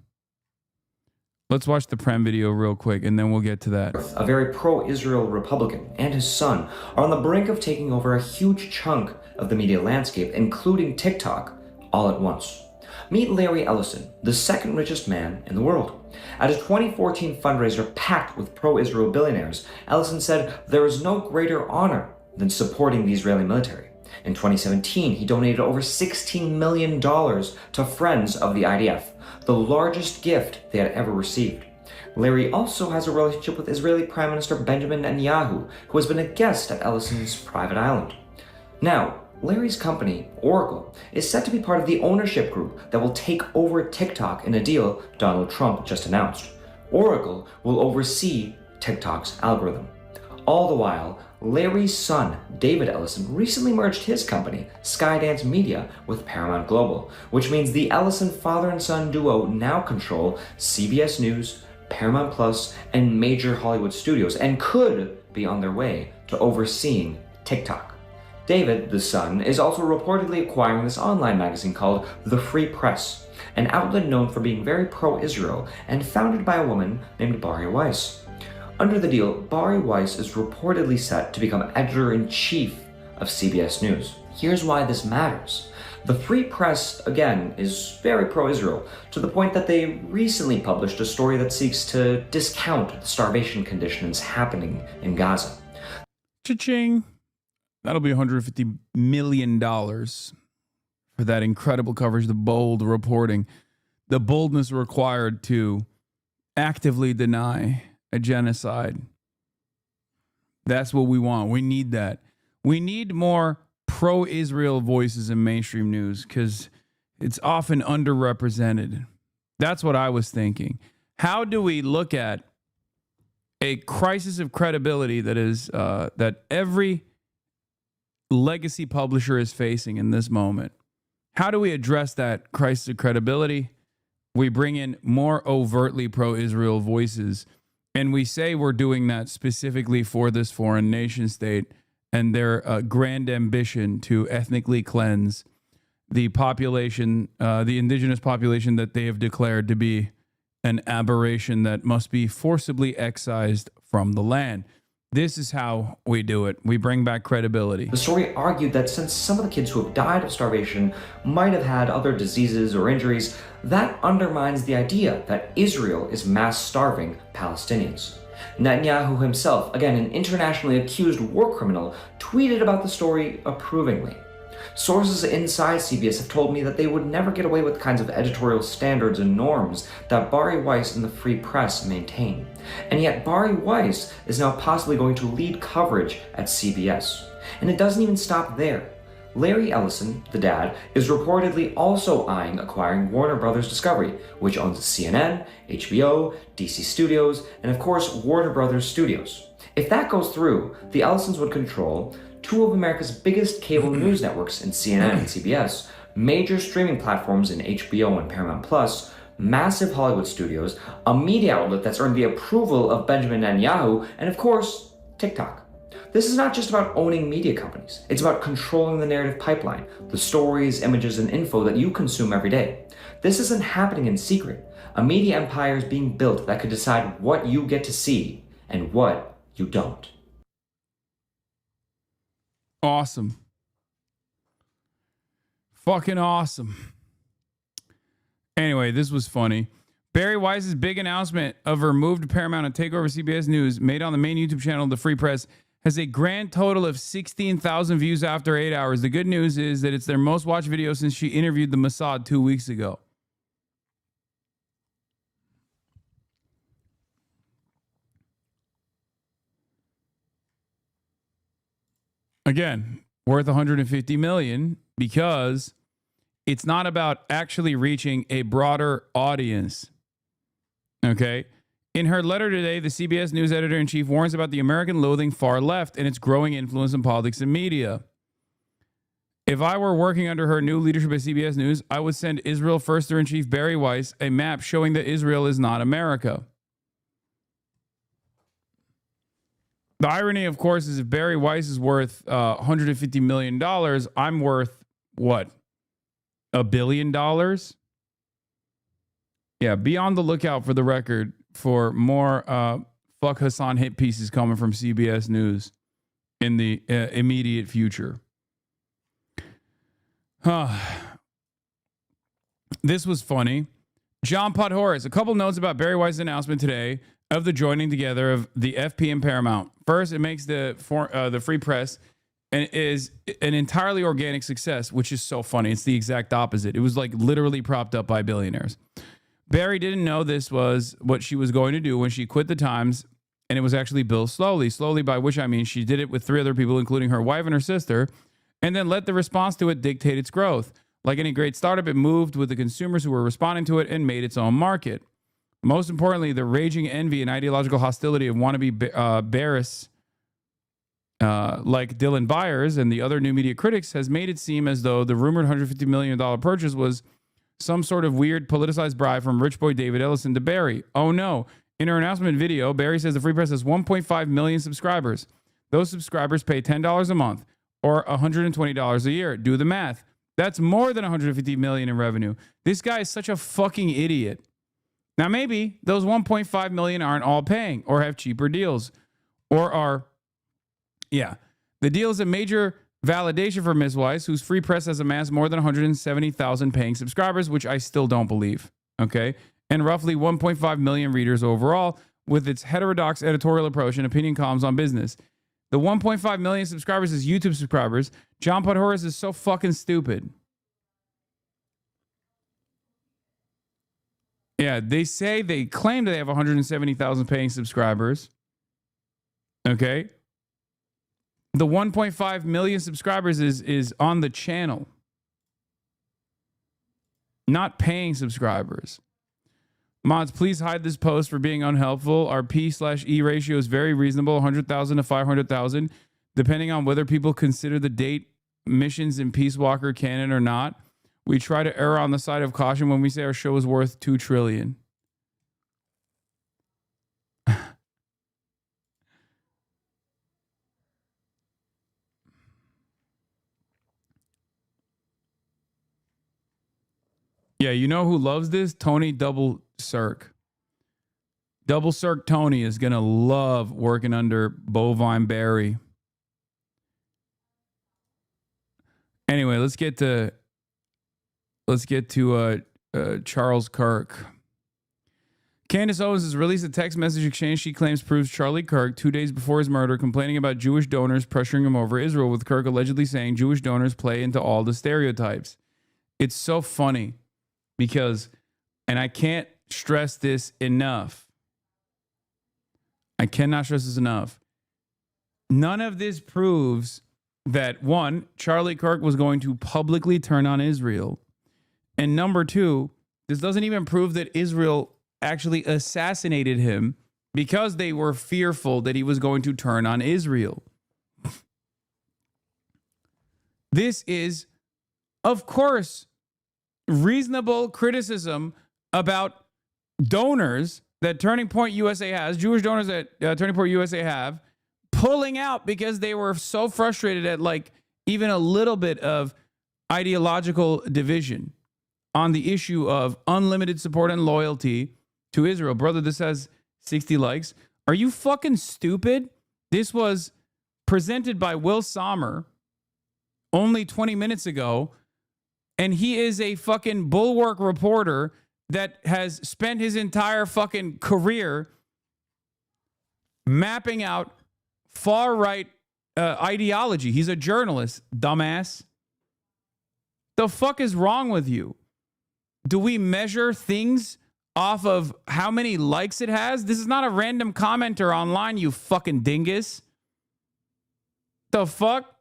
Let's watch the Prem video real quick, and then we'll get to that. A very pro-Israel Republican and his son are on the brink of taking over a huge chunk of the media landscape, including TikTok, all at once. Meet Larry Ellison, the second richest man in the world. At a 2014 fundraiser packed with pro-Israel billionaires, Ellison said there is no greater honor than supporting the Israeli military. In 2017, he donated over $16 million to Friends of the IDF, the largest gift they had ever received. Larry also has a relationship with Israeli Prime Minister Benjamin Netanyahu, who has been a guest at Ellison's private island. Now, Larry's company, Oracle, is set to be part of the ownership group that will take over TikTok in a deal Donald Trump just announced. Oracle will oversee TikTok's algorithm. All the while, Larry's son, David Ellison, recently merged his company, Skydance Media, with Paramount Global, which means the Ellison father and son duo now control CBS News, Paramount Plus, and major Hollywood studios, and could be on their way to overseeing TikTok. David, the son, is also reportedly acquiring this online magazine called The Free Press, an outlet known for being very pro-Israel and founded by a woman named Bari Weiss. Under the deal, Bari Weiss is reportedly set to become editor-in-chief of CBS News. Here's why this matters. The Free Press, again, is very pro-Israel, to the point that they recently published a story that seeks to discount the starvation conditions happening in Gaza. Cha-ching. That'll be $150 million for that incredible coverage, the bold reporting, the boldness required to actively deny a genocide. That's what we want. We need that. We need more pro-Israel voices in mainstream news because it's often underrepresented. That's what I was thinking. How do we look at a crisis of credibility that is that every legacy publisher is facing in this moment? How do we address that crisis of credibility? We bring in more overtly pro-Israel voices, and we say we're doing that specifically for this foreign nation state and their grand ambition to ethnically cleanse the population, the indigenous population that they have declared to be an aberration that must be forcibly excised from the land. This is how we do it. We bring back credibility. The story argued that since some of the kids who have died of starvation might have had other diseases or injuries, that undermines the idea that Israel is mass starving Palestinians. Netanyahu himself, again an internationally accused war criminal, tweeted about the story approvingly. Sources inside CBS have told me that they would never get away with the kinds of editorial standards and norms that Bari Weiss and the Free Press maintain. And yet Bari Weiss is now possibly going to lead coverage at CBS. And it doesn't even stop there. Larry Ellison, the dad, is reportedly also eyeing acquiring Warner Brothers Discovery, which owns CNN, HBO, DC Studios, and of course Warner Brothers Studios. If that goes through, the Ellisons would control two of America's biggest cable news networks in CNN and CBS, major streaming platforms in HBO and Paramount Plus, massive Hollywood studios, a media outlet that's earned the approval of Benjamin Netanyahu, and of course, TikTok. This is not just about owning media companies. It's about controlling the narrative pipeline, the stories, images, and info that you consume every day. This isn't happening in secret. A media empire is being built that could decide what you get to see and what you don't. Awesome. Fucking awesome. Anyway, this was funny. Bari Weiss's big announcement of her move to Paramount and take over CBS News, made on the main YouTube channel, The Free Press, has a grand total of 16,000 views after 8 hours. The good news is that it's their most watched video since she interviewed the Mossad 2 weeks ago. Again, worth 150 million because it's not about actually reaching a broader audience. Okay? In her letter today, the CBS News editor-in-chief warns about the American loathing far left and its growing influence in politics and media. If I were working under her new leadership at CBS News, I would send Israel First Editor-in-Chief Bari Weiss a map showing that Israel is not America. The irony, of course, is if Barry Weiss is worth $150 million, I'm worth what? $1 billion? Yeah, be on the lookout for the record for more fuck Hassan hit pieces coming from CBS News in the immediate future. This was funny. John Podhoretz, a couple notes about Barry Weiss' announcement today of the joining together of the FP and Paramount. First, it makes the Free Press and is an entirely organic success, which is so funny. It's the exact opposite. It was like literally propped up by billionaires. Barry didn't know this was what she was going to do when she quit the Times, and it was actually built slowly. Slowly, by which I mean she did it with 3 other people, including her wife and her sister, and then let the response to it dictate its growth. Like any great startup, it moved with the consumers who were responding to it and made its own market. Most importantly, the raging envy and ideological hostility of wannabe bearists like Dylan Byers and the other new media critics has made it seem as though the rumored $150 million purchase was some sort of weird politicized bribe from rich boy David Ellison to Barry. Oh no. In her announcement video, Barry says the Free Press has 1.5 million subscribers. Those subscribers pay $10 a month or $120 a year. Do the math. That's more than $150 million in revenue. This guy is such a fucking idiot. Now, maybe those 1.5 million aren't all paying or have cheaper deals or are, the deal is a major validation for Ms. Weiss, whose Free Press has amassed more than 170,000 paying subscribers, which I still don't believe, okay? And roughly 1.5 million readers overall with its heterodox editorial approach and opinion columns on business. The 1.5 million subscribers is YouTube subscribers. John Podhoretz is so fucking stupid. Yeah, they claim that they have 170,000 paying subscribers. Okay. The 1.5 million subscribers is on the channel, not paying subscribers. Mods, please hide this post for being unhelpful. Our P/E ratio is very reasonable, 100,000 to 500,000, depending on whether people consider the date missions in Peace Walker canon or not. We try to err on the side of caution when we say our show is worth $2 trillion. Yeah, you know who loves this? Tony Double Cirque. Double Cirque Tony is going to love working under Bovine Barry. Anyway, let's get to Charles Kirk. Candace Owens has released a text message exchange she claims proves Charlie Kirk 2 days before his murder, complaining about Jewish donors pressuring him over Israel, with Kirk allegedly saying Jewish donors play into all the stereotypes. It's so funny because, and I can't stress this enough. I cannot stress this enough. None of this proves that, one, Charlie Kirk was going to publicly turn on Israel. And number two, this doesn't even prove that Israel actually assassinated him because they were fearful that he was going to turn on Israel. This is, of course, reasonable criticism about donors that Turning Point USA has, Jewish donors that Turning Point USA have, pulling out because they were so frustrated at like even a little bit of ideological division on the issue of unlimited support and loyalty to Israel. Brother, this has 60 likes. Are you fucking stupid? This was presented by Will Sommer only 20 minutes ago, and he is a fucking bulwark reporter that has spent his entire fucking career mapping out far-right ideology. He's a journalist, dumbass. The fuck is wrong with you? Do we measure things off of how many likes it has? This is not a random commenter online, you fucking dingus. The fuck?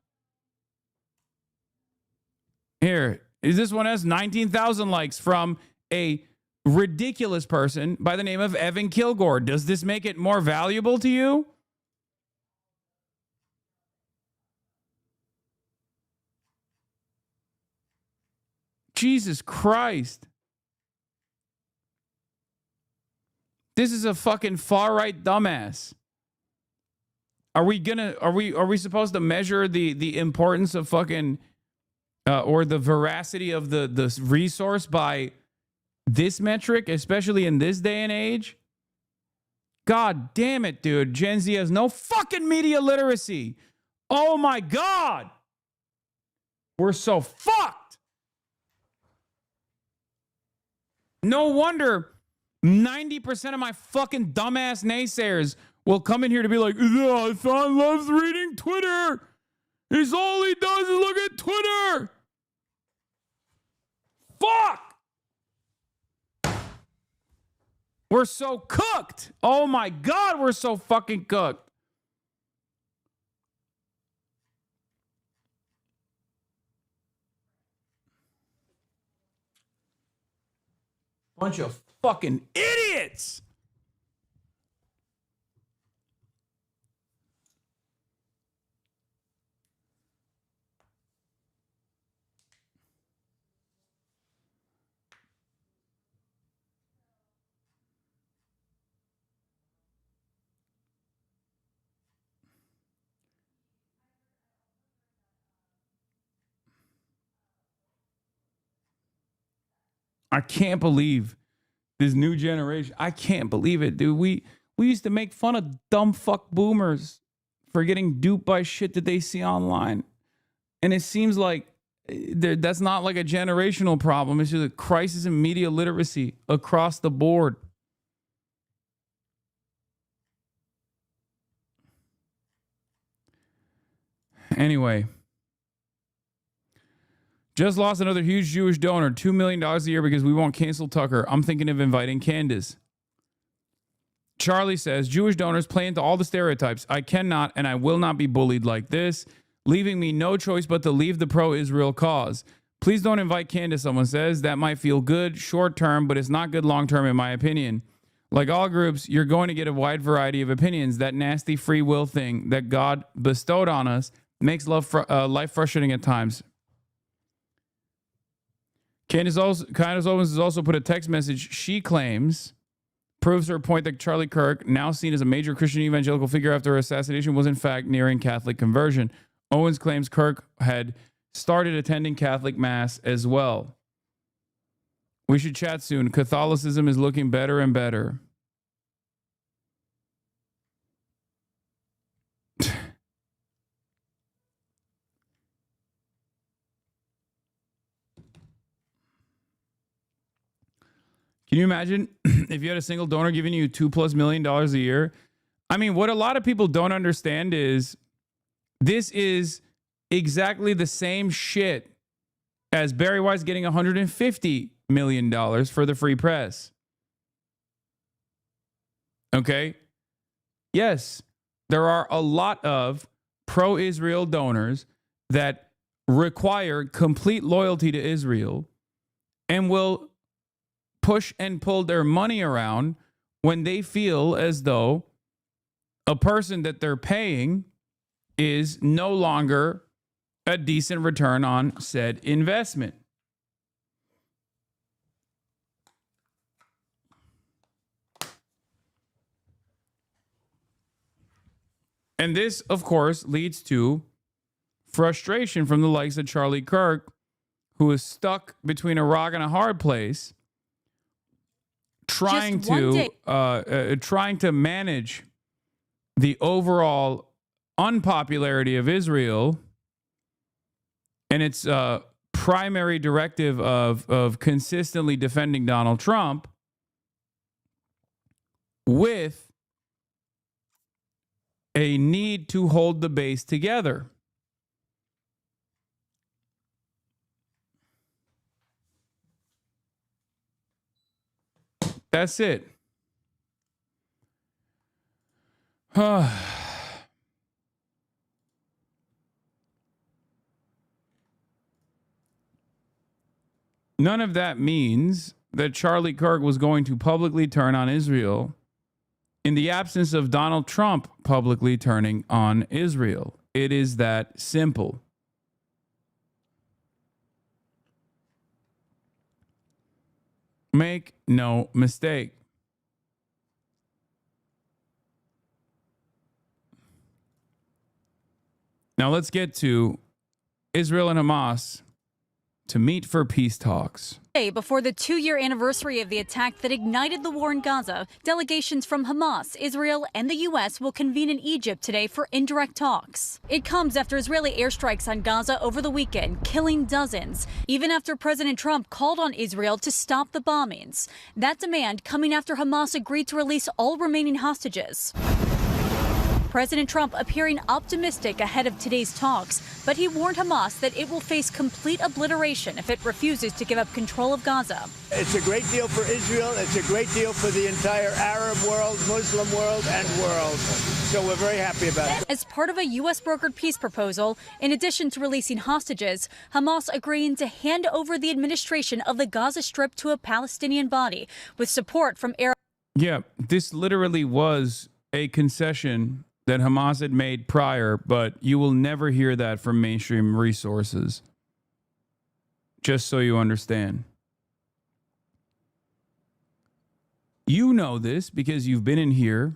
Here, this one has 19,000 likes from a ridiculous person by the name of Evan Kilgore. Does this make it more valuable to you? Jesus Christ. This is a fucking far-right dumbass. Are we supposed to measure the importance of fucking or the veracity of the resource by this metric, especially in this day and age? God damn it, dude. Gen Z has no fucking media literacy. Oh my God. We're so fucked. No wonder 90% of my fucking dumbass naysayers will come in here to be like, Hassan loves reading Twitter. He's all he does is look at Twitter. Fuck. We're so cooked. Oh my God, we're so fucking cooked. Bunch of fucking idiots. I can't believe this new generation. I can't believe it, dude. We used to make fun of dumb fuck boomers for getting duped by shit that they see online. And it seems like that's not like a generational problem. It's just a crisis in media literacy across the board. Anyway. Just lost another huge Jewish donor, $2 million a year because we won't cancel Tucker. I'm thinking of inviting Candace. Charlie says, Jewish donors play into all the stereotypes. I cannot and I will not be bullied like this, leaving me no choice but to leave the pro-Israel cause. Please don't invite Candace, someone says. That might feel good short term, but it's not good long term in my opinion. Like all groups, you're going to get a wide variety of opinions. That nasty free will thing that God bestowed on us makes life frustrating at times. Candace Owens has also put a text message she claims proves her point that Charlie Kirk, now seen as a major Christian evangelical figure after her assassination, was in fact nearing Catholic conversion. Owens claims Kirk had started attending Catholic Mass as well. We should chat soon. Catholicism is looking better and better. Can you imagine if you had a single donor giving you $2+ million a year? I mean, what a lot of people don't understand is this is exactly the same shit as Barry Weiss getting $150 million for the free press. Okay? Yes, there are a lot of pro-Israel donors that require complete loyalty to Israel and will push and pull their money around when they feel as though a person that they're paying is no longer a decent return on said investment. And this, of course, leads to frustration from the likes of Charlie Kirk, who is stuck between a rock and a hard place, trying to manage the overall unpopularity of Israel and its primary directive of consistently defending Donald Trump with a need to hold the base together. That's it. None of that means that Charlie Kirk was going to publicly turn on Israel in the absence of Donald Trump publicly turning on Israel. It is that simple. Make no mistake. Now let's get to Israel and Hamas to meet for peace talks. Before the 2-year anniversary of the attack that ignited the war in Gaza, delegations from Hamas, Israel, and the U.S. will convene in Egypt today for indirect talks. It comes after Israeli airstrikes on Gaza over the weekend, killing dozens, even after President Trump called on Israel to stop the bombings. That demand coming after Hamas agreed to release all remaining hostages. President Trump appearing optimistic ahead of today's talks, but he warned Hamas that it will face complete obliteration if it refuses to give up control of Gaza. It's a great deal for Israel. It's a great deal for the entire Arab world, Muslim world, and world. So we're very happy about it. As part of a U.S.-brokered peace proposal, in addition to releasing hostages, Hamas agreeing to hand over the administration of the Gaza Strip to a Palestinian body, with support from Arab. Yeah, this literally was a concession that Hamas had made prior, but you will never hear that from mainstream resources. Just so you understand. You know this because you've been in here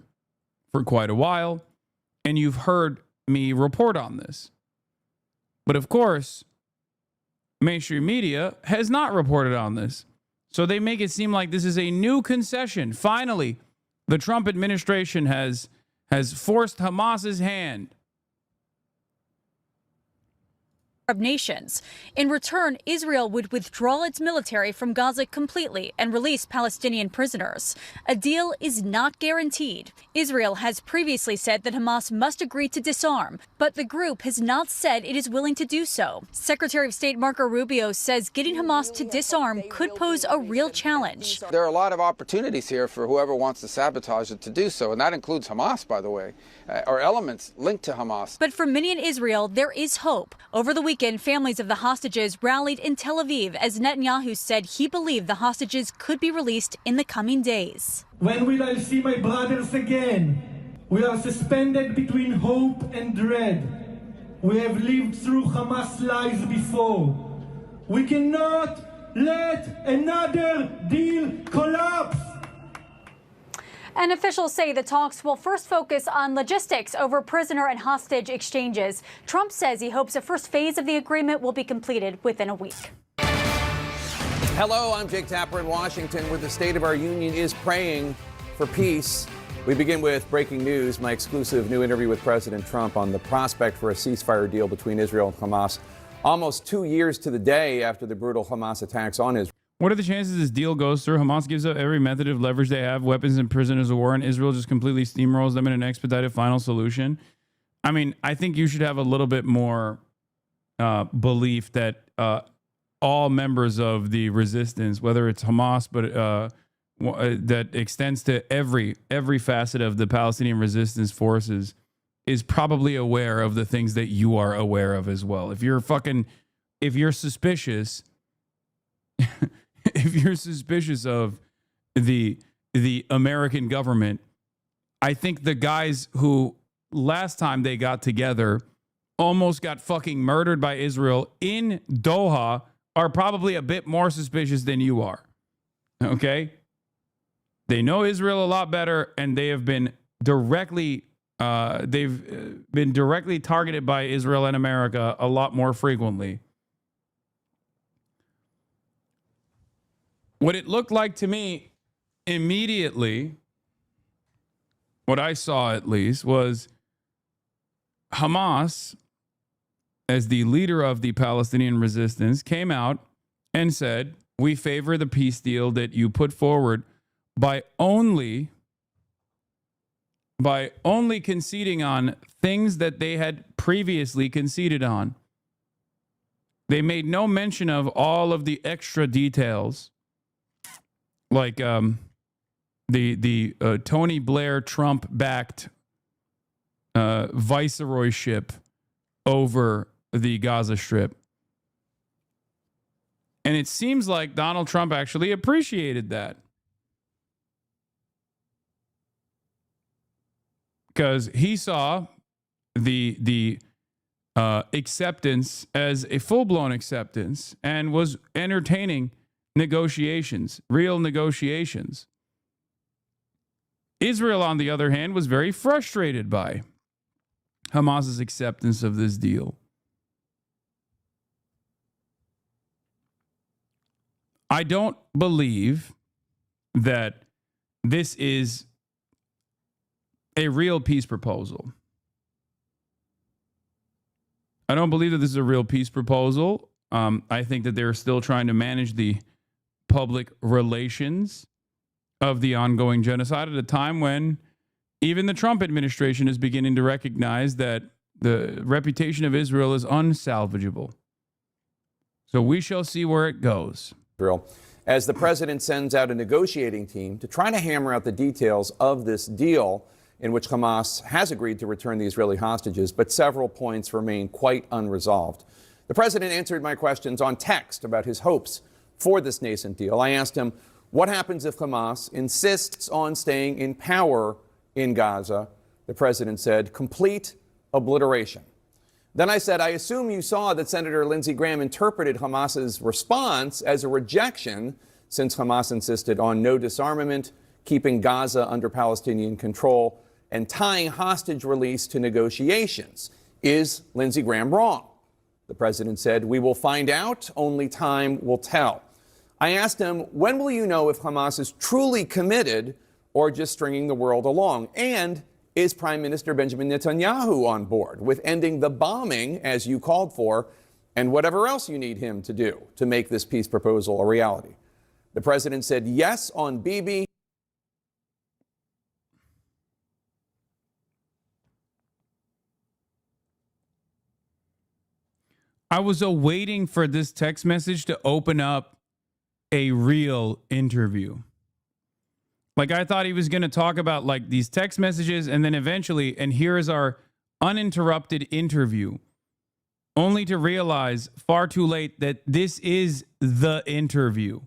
for quite a while, and you've heard me report on this. But of course, mainstream media has not reported on this. So they make it seem like this is a new concession. Finally, the Trump administration has forced Hamas's hand. Arab nations. In return, Israel would withdraw its military from Gaza completely and release Palestinian prisoners. A deal is not guaranteed. Israel has previously said that Hamas must agree to disarm, but the group has not said it is willing to do so. Secretary of State Marco Rubio says getting Hamas to disarm could pose a real challenge. There are a lot of opportunities here for whoever wants to sabotage it to do so, and that includes Hamas, by the way, or elements linked to Hamas. But for many in Israel, there is hope. Over the weekend, families of the hostages rallied in Tel Aviv as Netanyahu said he believed the hostages could be released in the coming days. When will I see my brothers again? We are suspended between hope and dread. We have lived through Hamas lies before. We cannot let another deal collapse. And officials say the talks will first focus on logistics over prisoner and hostage exchanges. Trump says he hopes a first phase of the agreement will be completed within a week. Hello, I'm Jake Tapper in Washington, where the state of our union is praying for peace. We begin with breaking news, my exclusive new interview with President Trump on the prospect for a ceasefire deal between Israel and Hamas, almost 2 years to the day after the brutal Hamas attacks on Israel. What are the chances this deal goes through? Hamas gives up every method of leverage they have, weapons and prisoners of war, and Israel just completely steamrolls them in an expedited final solution. I mean, I think you should have a little bit more belief that all members of the resistance, whether it's Hamas, but that extends to every facet of the Palestinian resistance forces, is probably aware of the things that you are aware of as well. If you're suspicious, if you're suspicious of the American government, I think the guys who last time they got together almost got fucking murdered by Israel in Doha are probably a bit more suspicious than you are. Okay? They know Israel a lot better, and they have been directly targeted by Israel and America a lot more frequently. What it looked like to me immediately, what I saw at least, was Hamas, as the leader of the Palestinian resistance, came out and said, we favor the peace deal that you put forward by only conceding on things that they had previously conceded on. They made no mention of all of the extra details, like the Tony Blair Trump-backed viceroyship over the Gaza Strip. And it seems like Donald Trump actually appreciated that. Because he saw the acceptance as a full-blown acceptance and was entertaining negotiations, real negotiations. Israel, on the other hand, was very frustrated by Hamas's acceptance of this deal. I don't believe that this is a real peace proposal. I don't believe that this is a real peace proposal. I think that they're still trying to manage the public relations of the ongoing genocide at a time when even the Trump administration is beginning to recognize that the reputation of Israel is unsalvageable. So we shall see where it goes. As the president sends out a negotiating team to try to hammer out the details of this deal, in which Hamas has agreed to return the Israeli hostages, but several points remain quite unresolved. The president answered my questions on text about his hopes for this nascent deal. I asked him, what happens if Hamas insists on staying in power in Gaza? The president said, complete obliteration. Then I said, I assume you saw that Senator Lindsey Graham interpreted Hamas's response as a rejection, since Hamas insisted on no disarmament, keeping Gaza under Palestinian control, and tying hostage release to negotiations. Is Lindsey Graham wrong? The president said, we will find out. Only time will tell. I asked him, when will you know if Hamas is truly committed or just stringing the world along? And is Prime Minister Benjamin Netanyahu on board with ending the bombing, as you called for, and whatever else you need him to do to make this peace proposal a reality? The president said yes on Bibi. I was awaiting for this text message to open up a real interview. Like, I thought he was going to talk about like these text messages and then eventually, and here is our uninterrupted interview, only to realize far too late that this is the interview.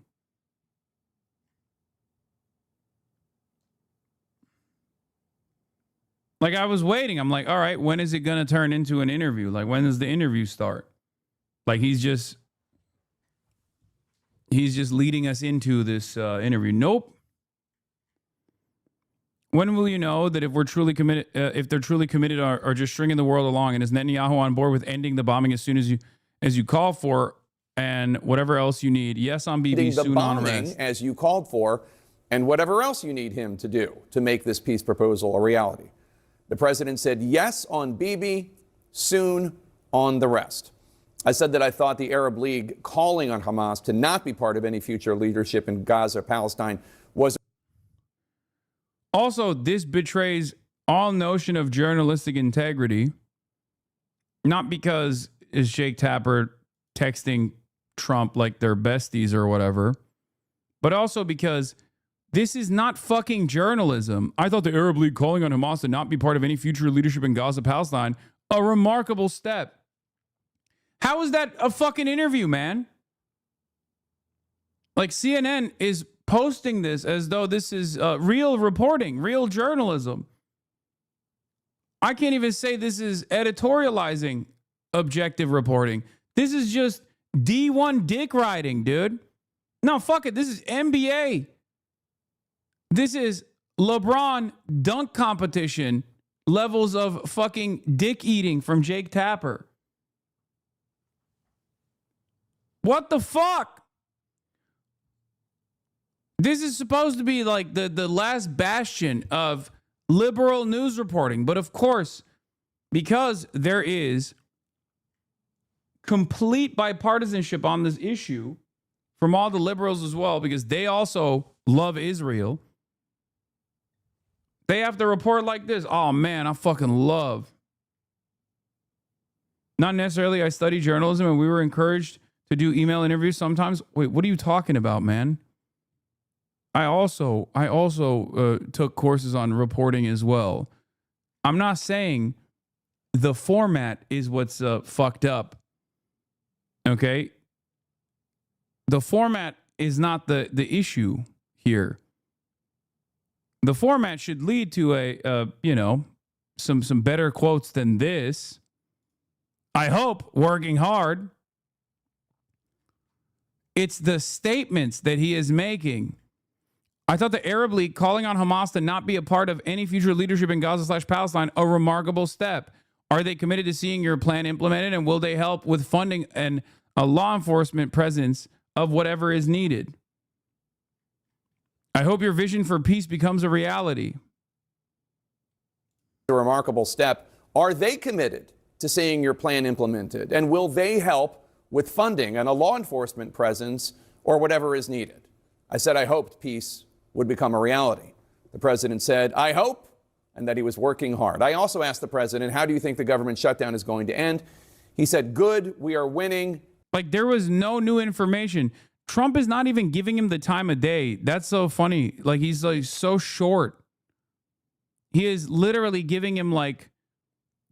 Like, I was waiting. I'm like, all right, when is it going to turn into an interview? Like, when does the interview start? Like, he's just leading us into this interview. Nope. When will you know that if we're truly committed, if they're truly committed, or just stringing the world along? And is Netanyahu on board with ending the bombing as soon as you call for, and whatever else you need? Yes, on Bibi, soon on rest. As you called for, and whatever else you need him to do to make this peace proposal a reality. The president said yes on Bibi, soon on the rest. I said that I thought the Arab League calling on Hamas to not be part of any future leadership in Gaza, Palestine, was. Also, this betrays all notion of journalistic integrity, not because is Jake Tapper texting Trump like they're besties or whatever, but also because this is not fucking journalism. I thought the Arab League calling on Hamas to not be part of any future leadership in Gaza, Palestine, a remarkable step. How is that a fucking interview, man? Like, CNN is posting this as though this is real reporting, real journalism. I can't even say this is editorializing objective reporting. This is just D1 dick riding, dude. No, fuck it. This is NBA. This is LeBron dunk competition levels of fucking dick eating from Jake Tapper. What the fuck? This is supposed to be like the last bastion of liberal news reporting. But of course, because there is complete bipartisanship on this issue from all the liberals as well, because they also love Israel, they have to report like this. Oh, man, I fucking love. Not necessarily I study journalism, and we were encouraged to do email interviews sometimes. Wait, what are you talking about, man? I also took courses on reporting as well. I'm not saying the format is what's fucked up. Okay? The format is not the issue here. The format should lead to some better quotes than this. I hope, working hard. It's the statements that he is making. I thought the Arab League calling on Hamas to not be a part of any future leadership in Gaza/Palestine a remarkable step. Are they committed to seeing your plan implemented? And will they help with funding and a law enforcement presence of whatever is needed? I hope your vision for peace becomes a reality. A remarkable step. Are they committed to seeing your plan implemented? And will they help with funding and a law enforcement presence or whatever is needed? I said I hoped peace would become a reality. The president said, I hope, and that he was working hard. I also asked the president, how do you think the government shutdown is going to end? He said, good, we are winning. Like, there was no new information. Trump is not even giving him the time of day. That's so funny. Like, he's like so short. He is literally giving him like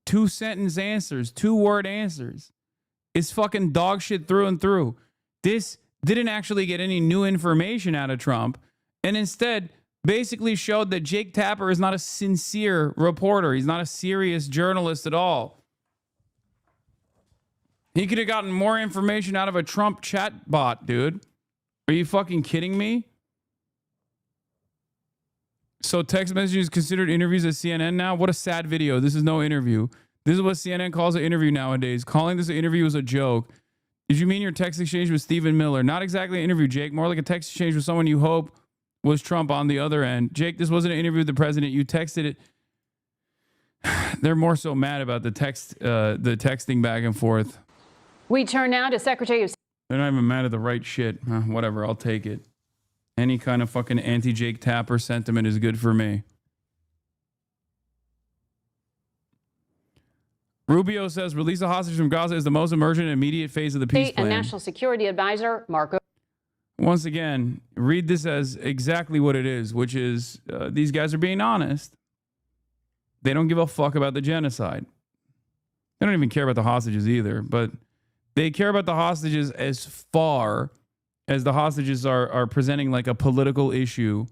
2-sentence answers, 2-word answers. It's fucking dog shit through and through. This didn't actually get any new information out of Trump, and instead basically showed that Jake Tapper is not a sincere reporter. He's not a serious journalist at all. He could have gotten more information out of a Trump chat bot, dude. Are you fucking kidding me? So text messages considered interviews at CNN now? What a sad video. This is no interview. This is what CNN calls an interview nowadays. Calling this an interview is a joke. Did you mean your text exchange with Stephen Miller? Not exactly an interview, Jake. More like a text exchange with someone you hope was Trump on the other end. Jake, this wasn't an interview with the president. You texted it. They're more so mad about the texting back and forth. We turn now to Secretary of... They're not even mad at the right shit. Whatever, I'll take it. Any kind of fucking anti-Jake Tapper sentiment is good for me. Rubio says release the hostage from Gaza is the most emergent and immediate phase of the peace plan. And National Security Advisor Marco. Once again, read this as exactly what it is, which is these guys are being honest. They don't give a fuck about the genocide. They don't even care about the hostages either, but they care about the hostages as far as the hostages are presenting like a political issue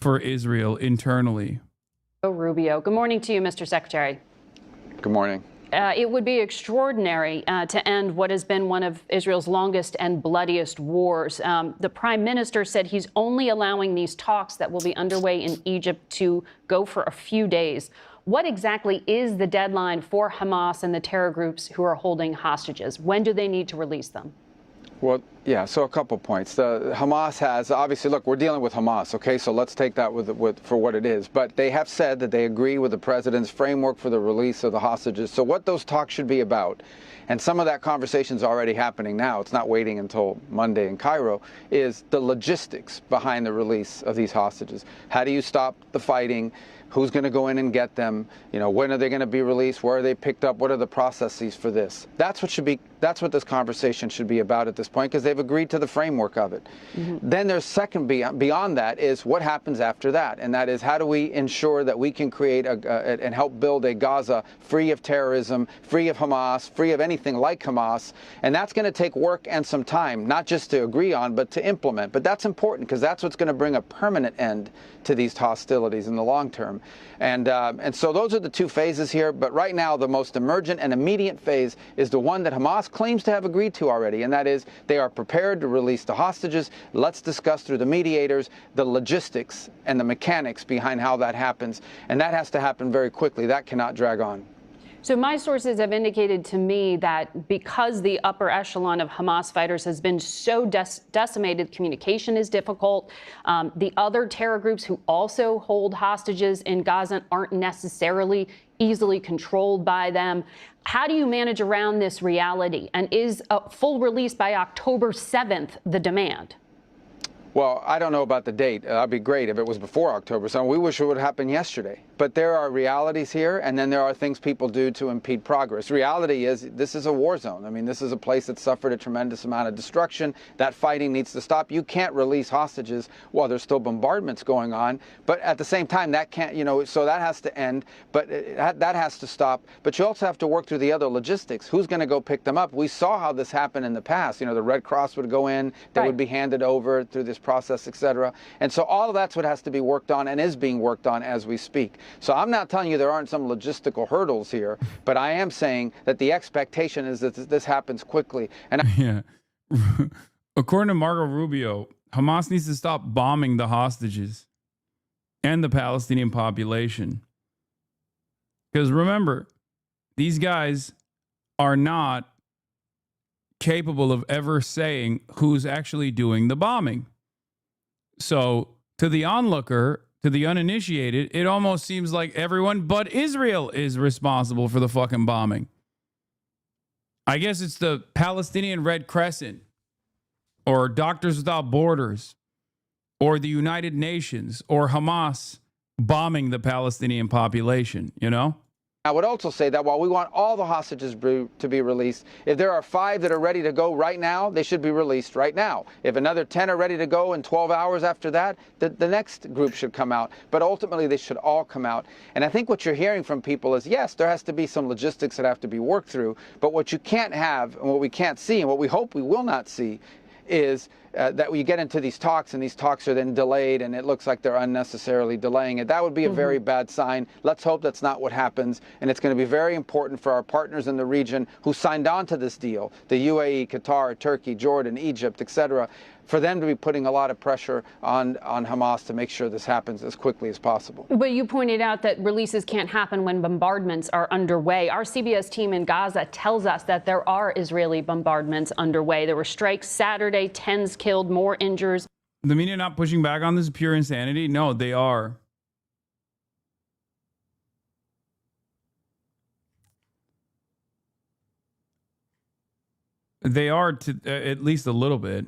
for Israel internally. Rubio. Good morning to you, Mr. Secretary. Good morning. It would be extraordinary to end what has been one of Israel's longest and bloodiest wars. The prime minister said he's only allowing these talks that will be underway in Egypt to go for a few days. What exactly is the deadline for Hamas and the terror groups who are holding hostages? When do they need to release them? Well, yeah, so a couple points. Hamas has, obviously, look, we're dealing with Hamas, okay? So let's take that for what it is. But they have said that they agree with the president's framework for the release of the hostages. So what those talks should be about, and some of that conversation is already happening now, it's not waiting until Monday in Cairo, is the logistics behind the release of these hostages. How do you stop the fighting? Who's going to go in and get them? You know, when are they going to be released? Where are they picked up? What are the processes for this? That's what this conversation should be about at this point, because they've agreed to the framework of it. Mm-hmm. Then there's second beyond that is what happens after that, and that is how do we ensure that we can create and help build a Gaza free of terrorism, free of Hamas, free of anything like Hamas, and that's going to take work and some time, not just to agree on, but to implement. But that's important because that's what's going to bring a permanent end to these hostilities in the long term. And so those are the two phases here. But right now, the most emergent and immediate phase is the one that Hamas claims to have agreed to already, and that is they are prepared to release the hostages. Let's discuss through the mediators the logistics and the mechanics behind how that happens. And that has to happen very quickly. That cannot drag on. So my sources have indicated to me that because the upper echelon of Hamas fighters has been so decimated, communication is difficult. The other terror groups who also hold hostages in Gaza aren't necessarily easily controlled by them. How do you manage around this reality? And is a full release by October 7th the demand? Well, I don't know about the date. That'd be great if it was before October 7th. We wish it would happen yesterday. But there are realities here, and then there are things people do to impede progress. Reality is this is a war zone. I mean, this is a place that suffered a tremendous amount of destruction. That fighting needs to stop. You can't release hostages while there's still bombardments going on. But at the same time, that can't, so that has to end. But that has to stop. But you also have to work through the other logistics. Who's going to go pick them up? We saw how this happened in the past. The Red Cross would go in, they would be handed over through this process, et cetera. And so all of that's what has to be worked on and is being worked on as we speak. So I'm not telling you there aren't some logistical hurdles here, but I am saying that the expectation is that this happens quickly. And yeah. According to Marco Rubio, Hamas needs to stop bombing the hostages and the Palestinian population. Because remember, these guys are not capable of ever saying who's actually doing the bombing. So to the onlooker, to the uninitiated, it almost seems like everyone but Israel is responsible for the fucking bombing. I guess it's the Palestinian Red Crescent or Doctors Without Borders or the United Nations or Hamas bombing the Palestinian population, you know? I would also say that while we want all the hostages to be released, if there are 5 that are ready to go right now, they should be released right now. If another 10 are ready to go in 12 hours after that, the next group should come out. But ultimately, they should all come out. And I think what you're hearing from people is, yes, there has to be some logistics that have to be worked through. But what you can't have and what we can't see and what we hope we will not see is that we get into these talks and these talks are then delayed and it looks like they're unnecessarily delaying it. That would be a very bad sign. Let's hope that's not what happens. And it's going to be very important for our partners in the region who signed on to this deal, the UAE, Qatar, Turkey, Jordan, Egypt, etc., for them to be putting a lot of pressure on Hamas to make sure this happens as quickly as possible. But you pointed out that releases can't happen when bombardments are underway. Our CBS team in Gaza tells us that there are Israeli bombardments underway. There were strikes Saturday, tens killed, more injured. The media not pushing back on this is pure insanity? No, they are. They are to at least a little bit.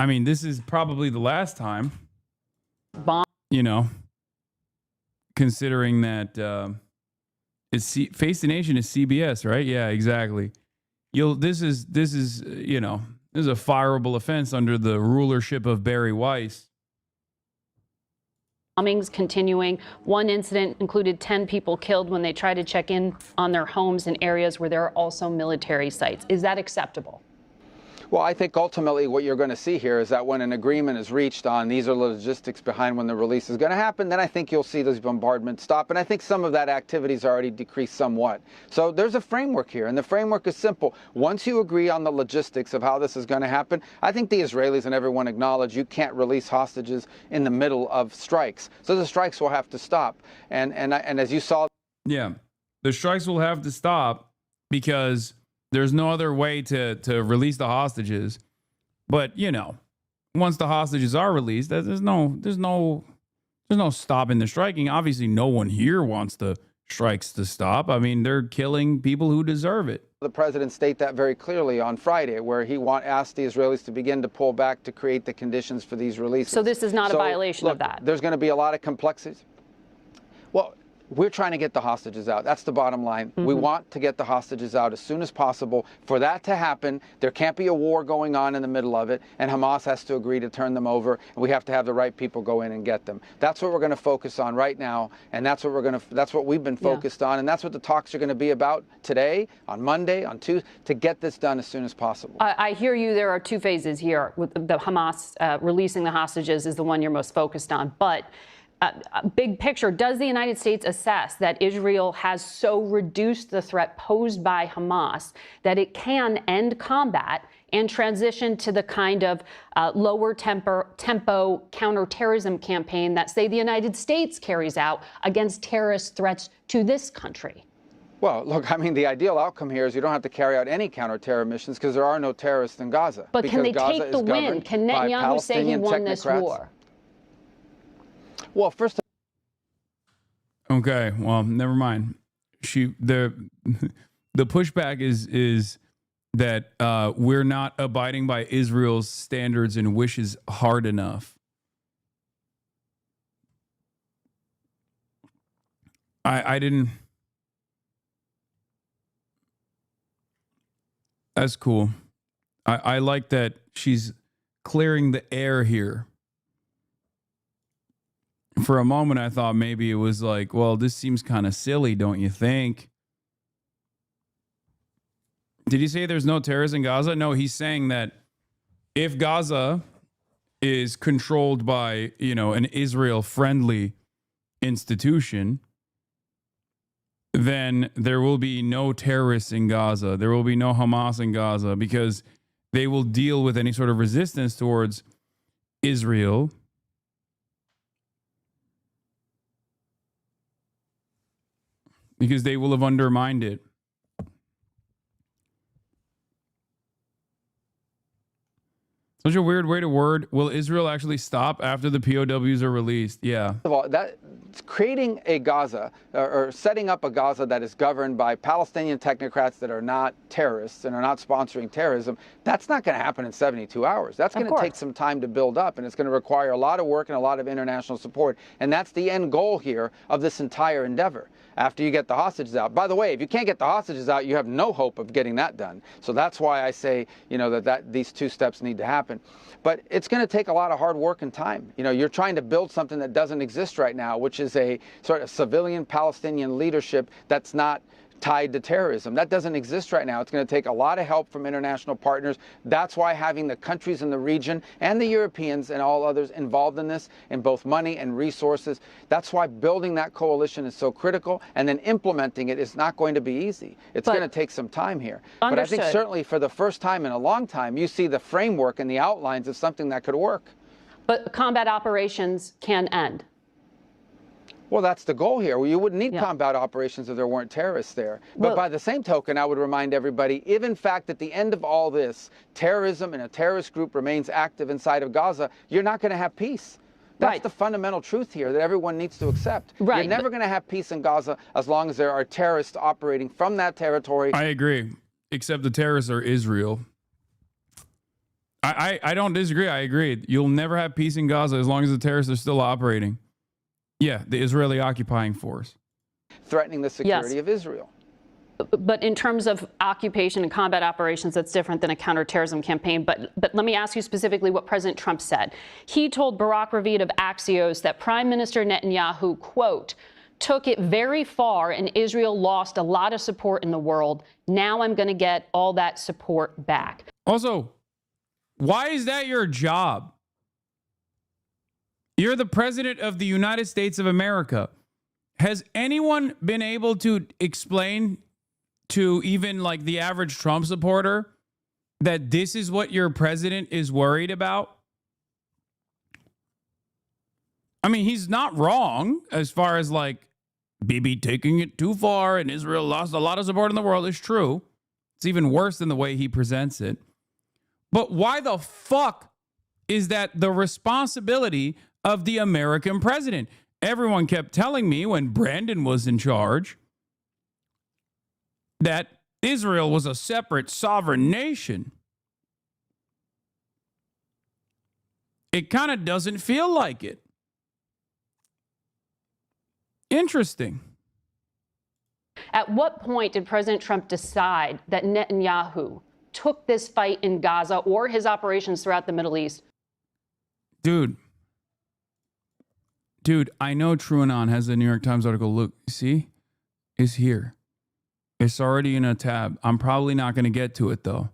I mean, this is probably the last time, you know, considering that Face the Nation is CBS, right? Yeah, exactly. This is you know, this is a fireable offense under the rulership of Barry Weiss. Bombings continuing. One incident included 10 people killed when they tried to check in on their homes in areas where there are also military sites. Is that acceptable? Well, I think ultimately what you're going to see here is that when an agreement is reached on these are logistics behind when the release is going to happen, then I think you'll see those bombardments stop. And I think some of that activity has already decreased somewhat. So there's a framework here, and the framework is simple. Once you agree on the logistics of how this is going to happen, I think the Israelis and everyone acknowledge you can't release hostages in the middle of strikes. So the strikes will have to stop. And as you saw... Yeah, the strikes will have to stop because there's no other way to release the hostages. But, you know, once the hostages are released, there's no stopping the striking. Obviously, no one here wants the strikes to stop. I mean, they're killing people who deserve it. The president state that very clearly on Friday, where he asked the Israelis to begin to pull back to create the conditions for these releases. So this is not a violation of that? There's going to be a lot of complexities. Well, we're trying to get the hostages out. That's the bottom line. We want to get the hostages out as soon as possible. For that to happen, there can't be a war going on in the middle of it, and Hamas has to agree to turn them over, and we have to have the right people go in and get them. That's what we're going to focus on right now, and that's what we've been focused on, and that's what the talks are going to be about today, on Monday, on Tuesday, to get this done as soon as possible. I hear you. There are two phases here. With the Hamas releasing the hostages is the one you're most focused on, but big picture, does the United States assess that Israel has so reduced the threat posed by Hamas that it can end combat and transition to the kind of lower tempo counterterrorism campaign that, say, the United States carries out against terrorist threats to this country? Well, look, I mean, the ideal outcome here is you don't have to carry out any counterterror missions because there are no terrorists in Gaza. But can they take the win? Can Netanyahu say he won this war? Well, first. Okay, well, never mind. The pushback is that we're not abiding by Israel's standards and wishes hard enough. I didn't. That's cool. I like that she's clearing the air here. For a moment, I thought maybe it was like, well, this seems kind of silly, don't you think? Did he say there's no terrorists in Gaza? No, he's saying that if Gaza is controlled by, you know, an Israel-friendly institution, then there will be no terrorists in Gaza. There will be no Hamas in Gaza because they will deal with any sort of resistance towards Israel. because they will have undermined it. Such a weird way to word. Will Israel actually stop after the POWs are released? Yeah. First of all, creating a Gaza or setting up a Gaza that is governed by Palestinian technocrats that are not terrorists and are not sponsoring terrorism, that's not going to happen in 72 hours. That's going to take some time to build up, and it's going to require a lot of work and a lot of international support. And that's the end goal here of this entire endeavor. After you get the hostages out. By the way, if you can't get the hostages out, you have no hope of getting that done. So that's why I say, that these two steps need to happen. But it's going to take a lot of hard work and time. You're trying to build something that doesn't exist right now, which is a sort of civilian Palestinian leadership that's not tied to terrorism. That doesn't exist right now. It's going to take a lot of help from international partners. That's why having the countries in the region and the Europeans and all others involved in this, in both money and resources, that's why building that coalition is so critical, and then implementing it is not going to be easy. It's going to take some time here. But I think certainly for the first time in a long time, you see the framework and the outlines of something that could work. But combat operations can end. Well, that's the goal here. You wouldn't need combat operations if there weren't terrorists there. But by the same token, I would remind everybody, if in fact at the end of all this, terrorism and a terrorist group remains active inside of Gaza, you're not going to have peace. That's the fundamental truth here that everyone needs to accept. You're never going to have peace in Gaza as long as there are terrorists operating from that territory. I agree, except the terrorists are Israel. I don't disagree. I agree. You'll never have peace in Gaza as long as the terrorists are still operating. Yeah, the Israeli occupying force. Threatening the security of Israel. But in terms of occupation and combat operations, that's different than a counterterrorism campaign. But let me ask you specifically what President Trump said. He told Barak Ravid of Axios that Prime Minister Netanyahu, quote, took it very far and Israel lost a lot of support in the world. Now I'm going to get all that support back. Also, why is that your job? You're the president of the United States of America. Has anyone been able to explain to even like the average Trump supporter that this is what your president is worried about? I mean, he's not wrong as far as like Bibi taking it too far and Israel lost a lot of support in the world is true. It's even worse than the way he presents it. But why the fuck is that the responsibility of the American president? Everyone kept telling me when Brandon was in charge that Israel was a separate sovereign nation. It kind of doesn't feel like it. Interesting. At what point did President Trump decide that Netanyahu took this fight in Gaza or his operations throughout the Middle East? Dude, I know TrueAnon has the New York Times article. Look, see? It's here. It's already in a tab. I'm probably not going to get to it, though.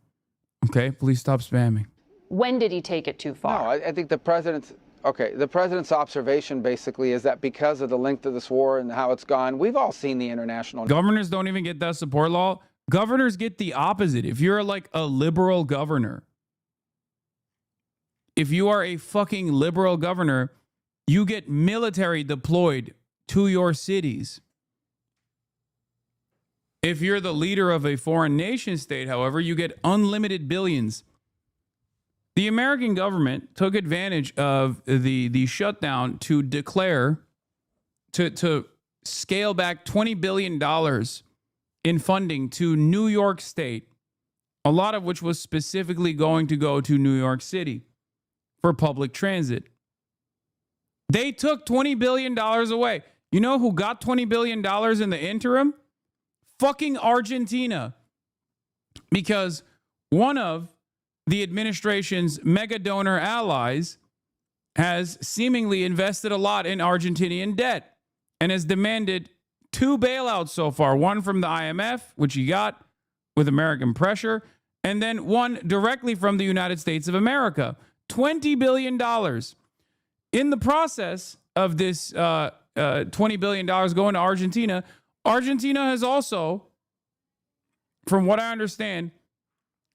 Okay? Please stop spamming. When did he take it too far? No, I think the president's observation basically is that because of the length of this war and how it's gone, we've all seen the international... Governors don't even get that support law. Governors get the opposite. If you're like a liberal governor, if you are a fucking liberal governor, you get military deployed to your cities. If you're the leader of a foreign nation state, however, you get unlimited billions. The American government took advantage of the shutdown to declare, to scale back $20 billion in funding to New York State, a lot of which was specifically going to go to New York City for public transit. They took $20 billion away. You know who got $20 billion in the interim? Fucking Argentina. Because one of the administration's mega donor allies has seemingly invested a lot in Argentinian debt and has demanded 2 bailouts so far. One from the IMF, which he got with American pressure, and then one directly from the United States of America. $20 billion. In the process of this $20 billion going to Argentina, Argentina has also, from what I understand,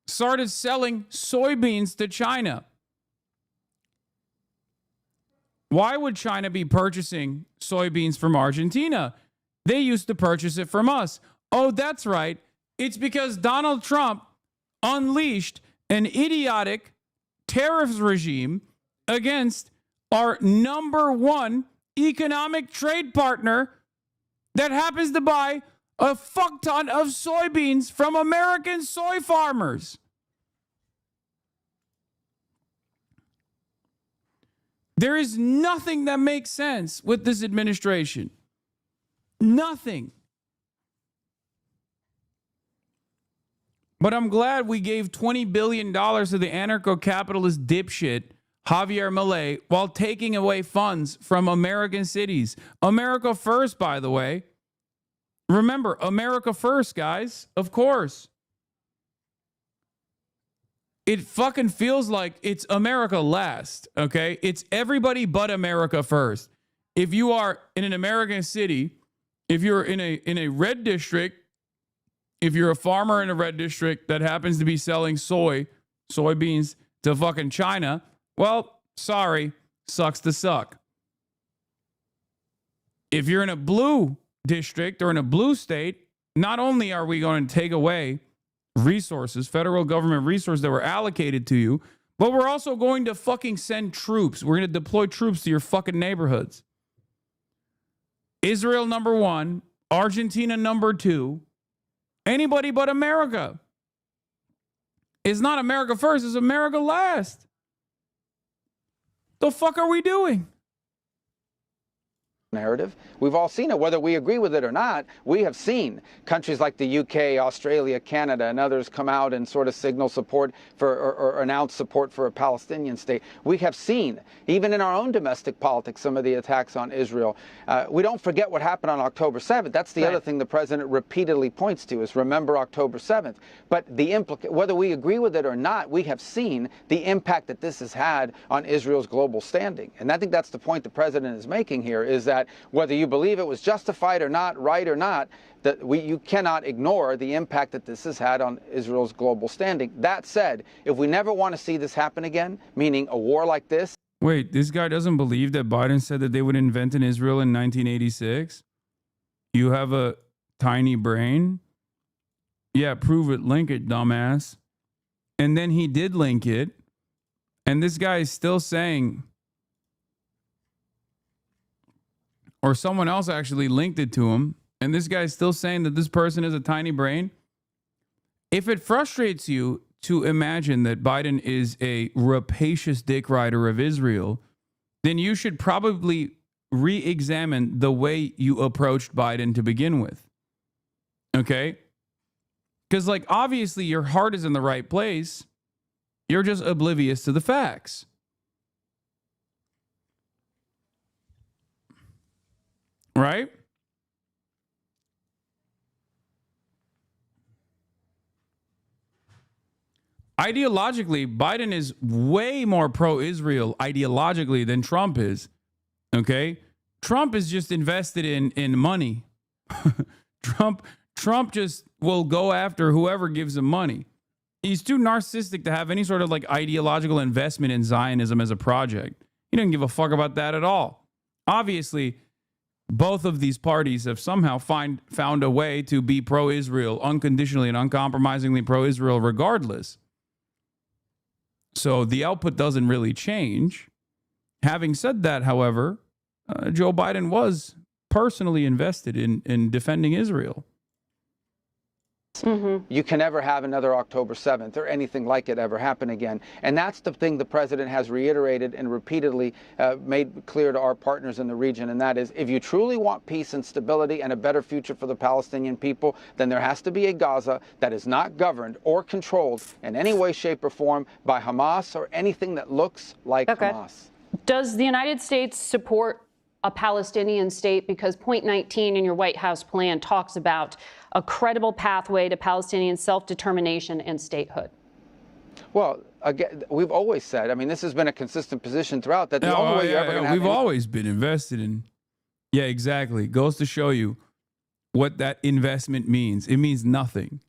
started selling soybeans to China. Why would China be purchasing soybeans from Argentina? They used to purchase it from us. Oh, that's right. It's because Donald Trump unleashed an idiotic tariffs regime against our number one economic trade partner that happens to buy a fuck ton of soybeans from American soy farmers. There is nothing that makes sense with this administration. Nothing. But I'm glad we gave $20 billion to the anarcho-capitalist dipshit Javier Milei while taking away funds from American cities. America first, by the way. Remember, America first, guys. Of course. It fucking feels like it's America last, okay? It's everybody but America first. If you are in an American city, if you're in a red district, if you're a farmer in a red district that happens to be selling soybeans to fucking China, well, sorry, sucks to suck. If you're in a blue district or in a blue state, not only are we going to take away resources, federal government resources that were allocated to you, but we're also going to fucking send troops. We're going to deploy troops to your fucking neighborhoods. Israel number 1, Argentina number 2, anybody but America. It's not America first, it's America last. The fuck are we doing? Narrative. We've all seen it, whether we agree with it or not. We have seen countries like the UK, Australia, Canada, and others come out and sort of signal support for or announce support for a Palestinian state. We have seen, even in our own domestic politics, some of the attacks on Israel. We don't forget what happened on October 7th. That's the other thing the president repeatedly points to is remember October 7th. But whether we agree with it or not, we have seen the impact that this has had on Israel's global standing. And I think that's the point the president is making here, is that whether you believe it was justified or not, right or not, that you cannot ignore the impact that this has had on Israel's global standing. That said, if we never want to see this happen again, meaning a war like this. Wait, this guy doesn't believe that Biden said that they would invent in Israel in 1986? You have a tiny brain? Yeah, prove it, link it, dumbass. And then he did link it. And this guy is still saying, or someone else actually linked it to him, and this guy's still saying that this person is a tiny brain. If it frustrates you to imagine that Biden is a rapacious dick rider of Israel, then you should probably re-examine the way you approached Biden to begin with. Okay? Because, like, obviously your heart is in the right place. You're just oblivious to the facts. Right? Ideologically, Biden is way more pro-Israel ideologically than Trump is. Okay? Trump is just invested in money. Trump just will go after whoever gives him money. He's too narcissistic to have any sort of like ideological investment in Zionism as a project. He doesn't give a fuck about that at all. Obviously, both of these parties have somehow found a way to be pro-Israel, unconditionally and uncompromisingly pro-Israel regardless. So the output doesn't really change. Having said that, however, Joe Biden was personally invested in defending Israel. Mm-hmm. You can never have another October 7th or anything like it ever happen again. And that's the thing the president has reiterated and repeatedly made clear to our partners in the region. And that is, if you truly want peace and stability and a better future for the Palestinian people, then there has to be a Gaza that is not governed or controlled in any way, shape, or form by Hamas or anything that looks like Hamas. Does the United States support a Palestinian state? Because point 19 in your White House plan talks about a credible pathway to Palestinian self-determination and statehood. Well, again, we've always said, I mean, this has been a consistent position throughout, that the only way you're ever going to have... We've always been invested in... Yeah, exactly. Goes to show you what that investment means. It means nothing.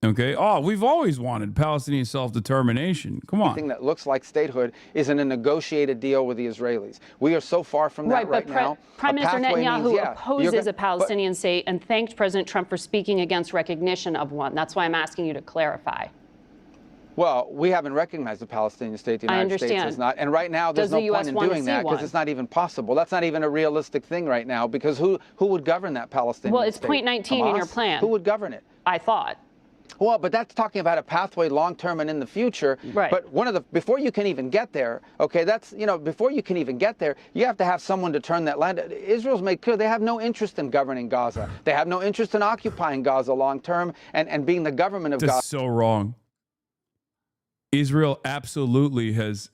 Okay. Oh, we've always wanted Palestinian self-determination. Come on. Anything that looks like statehood is in a negotiated deal with the Israelis. We are so far from that right now. Prime Minister Netanyahu opposes a but- Palestinian state and thanked President Trump for speaking against recognition of one. That's why I'm asking you to clarify. Well, we haven't recognized the Palestinian state. The I United States understand. has not. And right now, there's Does the no US point in want to doing see that because one? it's not even possible. That's not even a realistic thing right now because who would govern that Palestinian Well, it's state? point 19 in your Hamas? plan. Who would govern it? I thought. Well, but that's talking about a pathway long term and in the future. Right. But before you can even get there, okay, before you can even get there, you have to have someone to turn that land. Israel's made clear they have no interest in governing Gaza. They have no interest in occupying Gaza long term and being the government of That's Gaza. so wrong. Israel absolutely has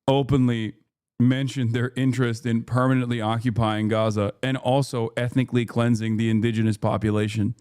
openly mentioned their interest in permanently occupying Gaza and also ethnically cleansing the indigenous population.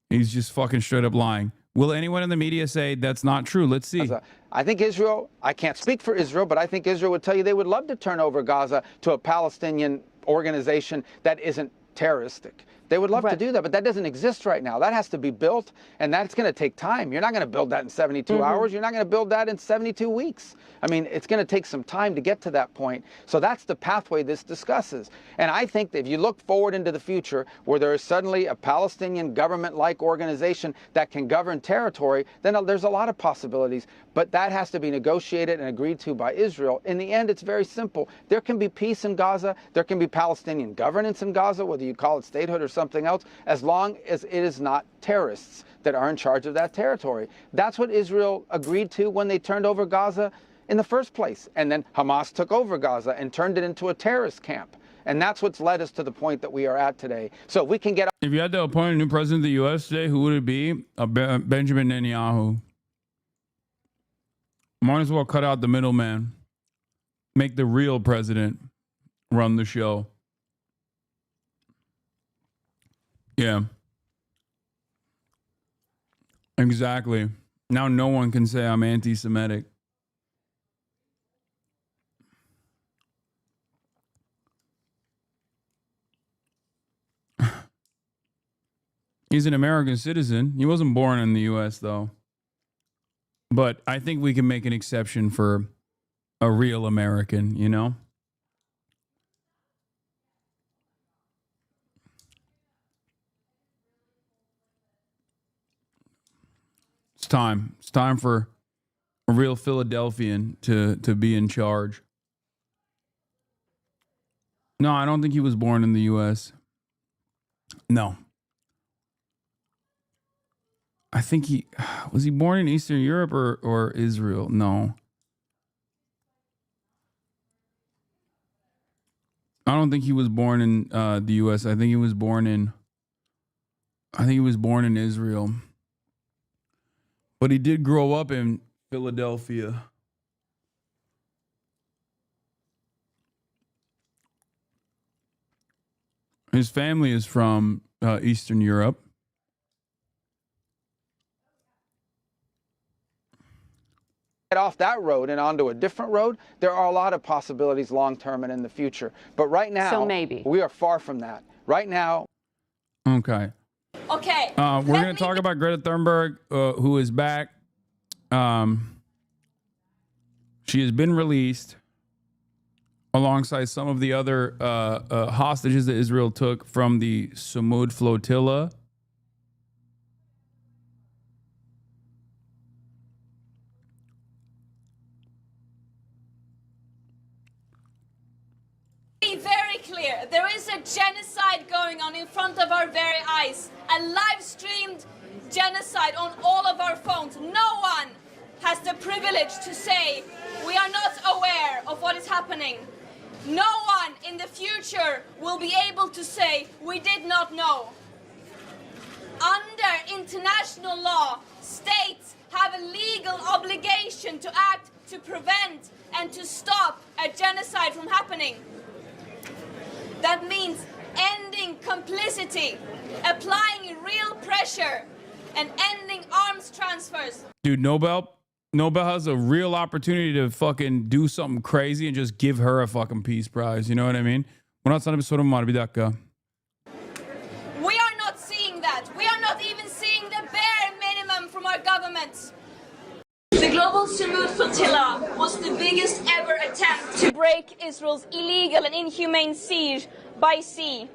He's just fucking straight up lying. Will anyone in the media say that's not true? Let's see. I think Israel, I can't speak for Israel, but I think Israel would tell you they would love to turn over Gaza to a Palestinian organization that isn't terroristic. They would love to do that, but that doesn't exist right now. That has to be built, and that's going to take time. You're not going to build that in 72 hours. You're not going to build that in 72 weeks. I mean, it's going to take some time to get to that point. So that's the pathway this discusses. And I think that if you look forward into the future where there is suddenly a Palestinian government-like organization that can govern territory, then there's a lot of possibilities. But that has to be negotiated and agreed to by Israel. In the end, it's very simple. There can be peace in Gaza. There can be Palestinian governance in Gaza, whether you call it statehood or something else, as long as it is not terrorists that are in charge of that territory. That's what Israel agreed to when they turned over Gaza in the first place. And then Hamas took over Gaza and turned it into a terrorist camp. And that's what's led us to the point that we are at today. So we can get... If you had to appoint a new president of the U.S. today, who would it be? Benjamin Netanyahu. Might as well cut out the middleman. Make the real president run the show. Yeah. Exactly. Now no one can say I'm anti-Semitic. He's an American citizen. He wasn't born in the U.S., though. But I think we can make an exception for a real American, you know? It's time. It's time for a real Philadelphian to be in charge. No, I don't think he was born in the U.S. No. I think was he born in Eastern Europe or Israel? No. I don't think he was born in the U.S. I think he was born in Israel. But he did grow up in Philadelphia. His family is from Eastern Europe. Get off that road and onto a different road, there are a lot of possibilities long term and in the future. But right now, So maybe. we are far from that. Right now. Okay. Okay. We're going to talk about Greta Thunberg, who is back. She has been released alongside some of the other hostages that Israel took from the Samud flotilla. Be very clear. There is a genocide going on in front of our very eyes. A live-streamed genocide on all of our phones. No one has the privilege to say we are not aware of what is happening. No one in the future will be able to say we did not know. Under international law, states have a legal obligation to act to prevent and to stop a genocide from happening. That means ending complicity, applying real pressure, and ending arms transfers. Dude, Nobel has a real opportunity to fucking do something crazy and just give her a fucking peace prize. You know what I mean? We are not seeing that. We are not seeing that. We are not even seeing the bare The global Samud flotilla was the biggest ever attempt to break Israel's illegal and inhumane siege by sea.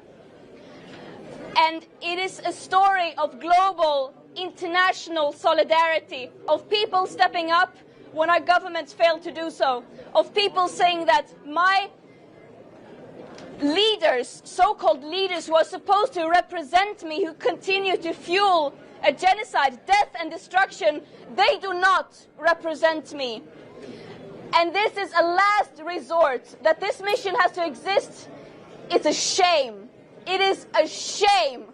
And it is a story of global, international solidarity, of people stepping up when our governments failed to do so, of people saying that my leaders, so-called leaders who are supposed to represent me, who continue to fuel a genocide, death and destruction, they do not represent me. And this is a last resort, that this mission has to exist. It's a shame. It is a shame.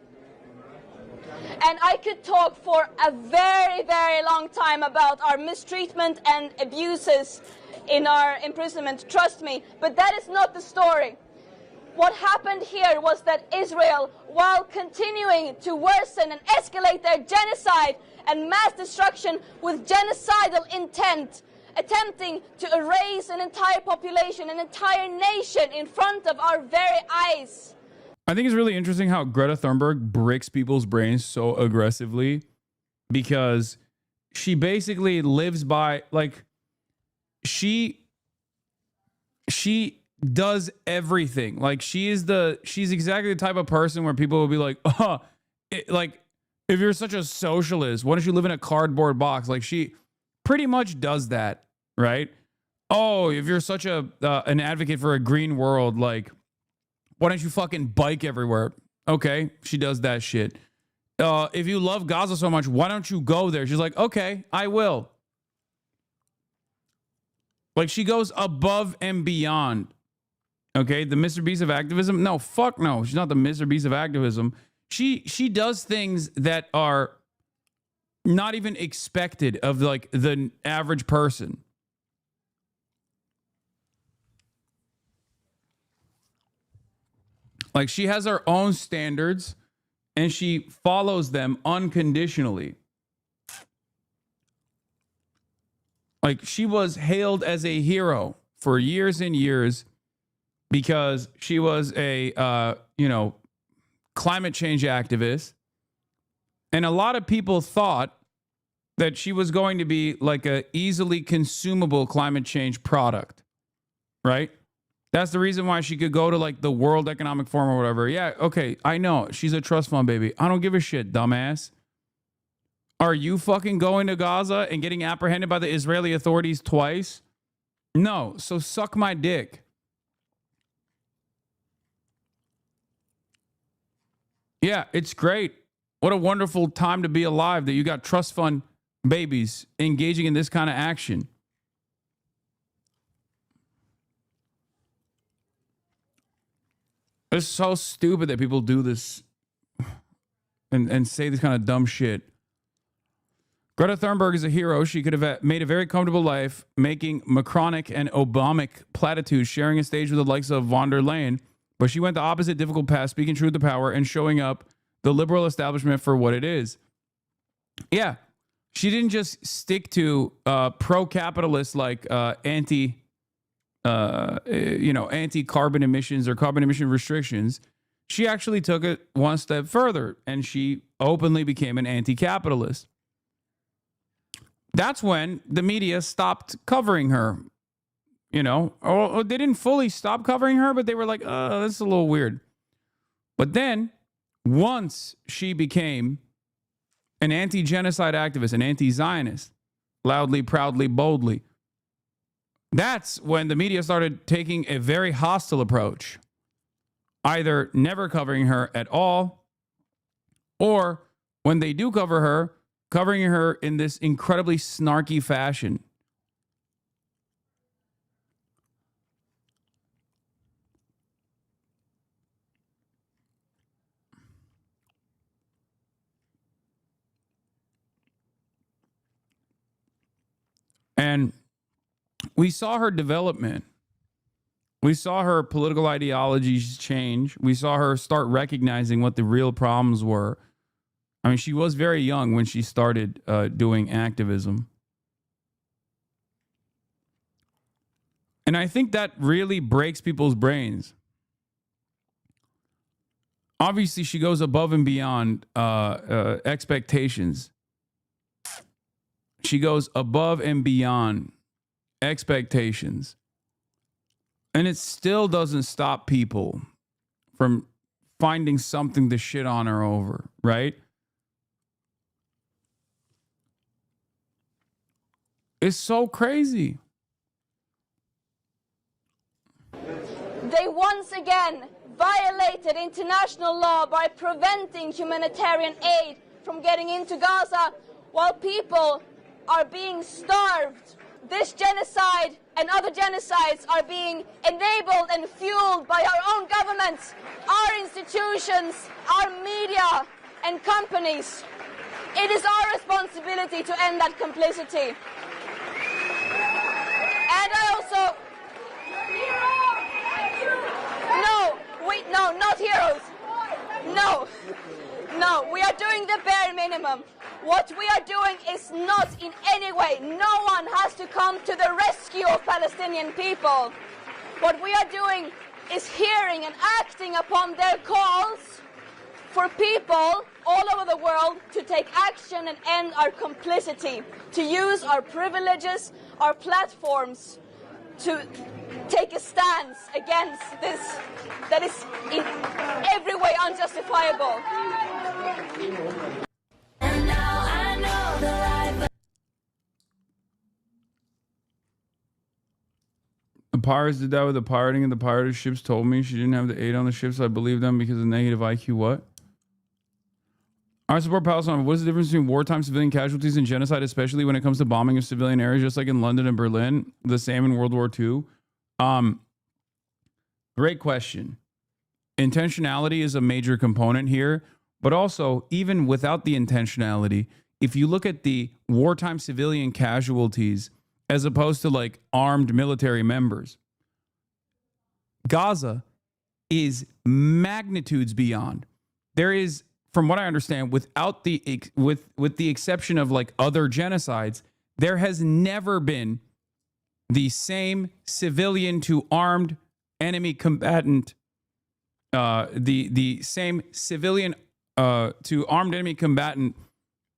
And I could talk for a very, very long time about our mistreatment and abuses in our imprisonment, trust me, but that is not the story. What happened here was that Israel, while continuing to worsen and escalate their genocide and mass destruction with genocidal intent, attempting to erase an entire population, an entire nation in front of our very eyes. I think it's really interesting how Greta Thunberg breaks people's brains so aggressively, because she basically lives by, like, she does everything. Like, she's exactly the type of person where people will be like, like, if you're such a socialist, why don't you live in a cardboard box? Like, she pretty much does that, right? Oh, if you're such an advocate for a green world, like, why don't you fucking bike everywhere? Okay, she does that shit. If you love Gaza so much, why don't you go there? She's like, okay, I will. Like, she goes above and beyond. Okay, the Mr. Beast of activism? No, fuck no. She's not the Mr. Beast of activism. She does things that are not even expected of, like, the average person. Like, she has her own standards and she follows them unconditionally. Like, she was hailed as a hero for years and years because she was a, climate change activist. And a lot of people thought that she was going to be like a easily consumable climate change product, right? That's the reason why she could go to, like, the World Economic Forum or whatever. Yeah, okay, I know. She's a trust fund baby. I don't give a shit, dumbass. Are you fucking going to Gaza and getting apprehended by the Israeli authorities twice? No, so suck my dick. Yeah, it's great. What a wonderful time to be alive that you got trust fund babies engaging in this kind of action. It's so stupid that people do this and say this kind of dumb shit. Greta Thunberg is a hero. She could have made a very comfortable life making Macronic and Obamic platitudes, sharing a stage with the likes of von der Leyen, but she went the opposite difficult path, speaking truth to power and showing up the liberal establishment for what it is. Yeah, she didn't just stick to pro-capitalist, like anti-carbon emissions or carbon emission restrictions. She actually took it one step further and she openly became an anti-capitalist. That's when the media stopped covering her, or they didn't fully stop covering her, but they were like, that's a little weird. But then once she became an anti-genocide activist, an anti-Zionist, loudly, proudly, boldly, that's when the media started taking a very hostile approach, either never covering her at all, or when they do cover her, covering her in this incredibly snarky fashion. And we saw her development. We saw her political ideologies change. We saw her start recognizing what the real problems were. I mean, she was very young when she started doing activism. And I think that really breaks people's brains. Obviously, she goes above and beyond expectations. She goes above and beyond expectations. And it still doesn't stop people from finding something to shit on her over, right? It's so crazy. They once again violated international law by preventing humanitarian aid from getting into Gaza while people are being starved. This genocide and other genocides are being enabled and fueled by our own governments, our institutions, our media and companies. It is our responsibility to end that complicity. And I also... No, not heroes. No, we are doing the bare minimum. What we are doing is not in any way, no one has to come to the rescue of Palestinian people. What we are doing is hearing and acting upon their calls for people all over the world to take action and end our complicity, to use our privileges, our platforms, to take a stance against this that is in every way unjustifiable. And now I know the life. The pirates did that with the pirating, and the pirated ships told me she didn't have the aid on the ships. So I believe them because of negative IQ. What? I support Palestine. What's the difference between wartime civilian casualties and genocide, especially when it comes to bombing of civilian areas, just like in London and Berlin? The same in World War II. Great question. Intentionality is a major component here, but also even without the intentionality, if you look at the wartime civilian casualties as opposed to like armed military members, Gaza is magnitudes beyond. There is, from what I understand, without the with the exception of like other genocides, there has never been the same civilian to armed enemy combatant, the same civilian to armed enemy combatant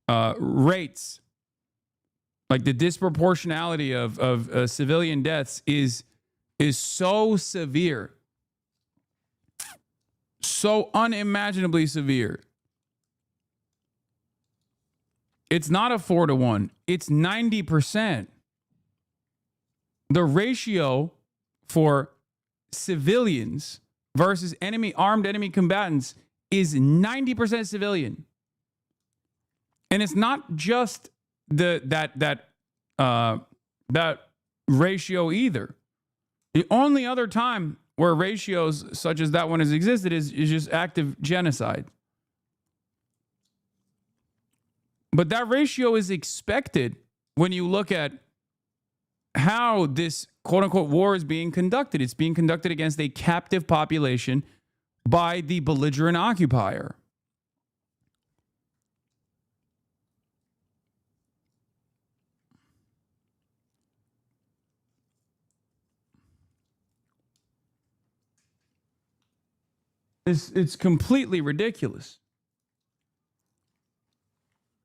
rates. Like the disproportionality of civilian deaths is so severe, so unimaginably severe. It's not a 4-to-1. It's 90%. The ratio for civilians versus armed enemy combatants is 90% civilian. And it's not just that ratio either. The only other time where ratios such as that one has existed is just active genocide. But that ratio is expected when you look at how this quote-unquote war is being conducted. It's being conducted against a captive population by the belligerent occupier. It's completely ridiculous.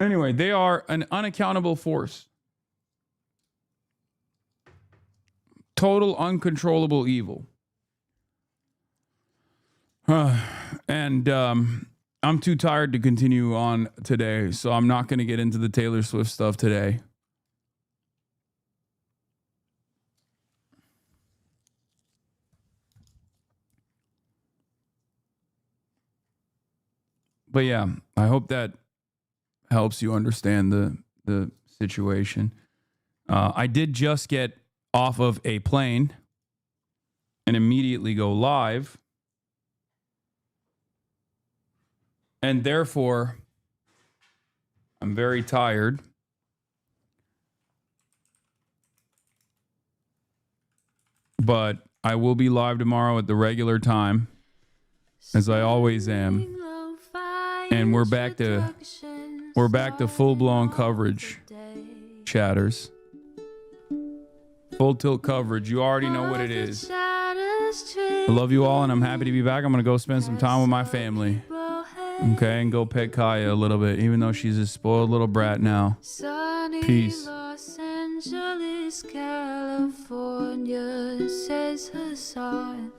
Anyway, they are an unaccountable force. Total uncontrollable evil. And I'm too tired to continue on today, so I'm not going to get into the Taylor Swift stuff today. But yeah, I hope that helps you understand the situation. I did just get off of a plane and immediately go live. And therefore, I'm very tired. But I will be live tomorrow at the regular time, as I always am. And we're back to full-blown coverage, chatters. Full tilt coverage. You already know what it is. I love you all, and I'm happy to be back. I'm going to go spend some time with my family. Okay, and go pet Kaya a little bit, even though she's a spoiled little brat now. Peace. Los Angeles, California, says Hassan.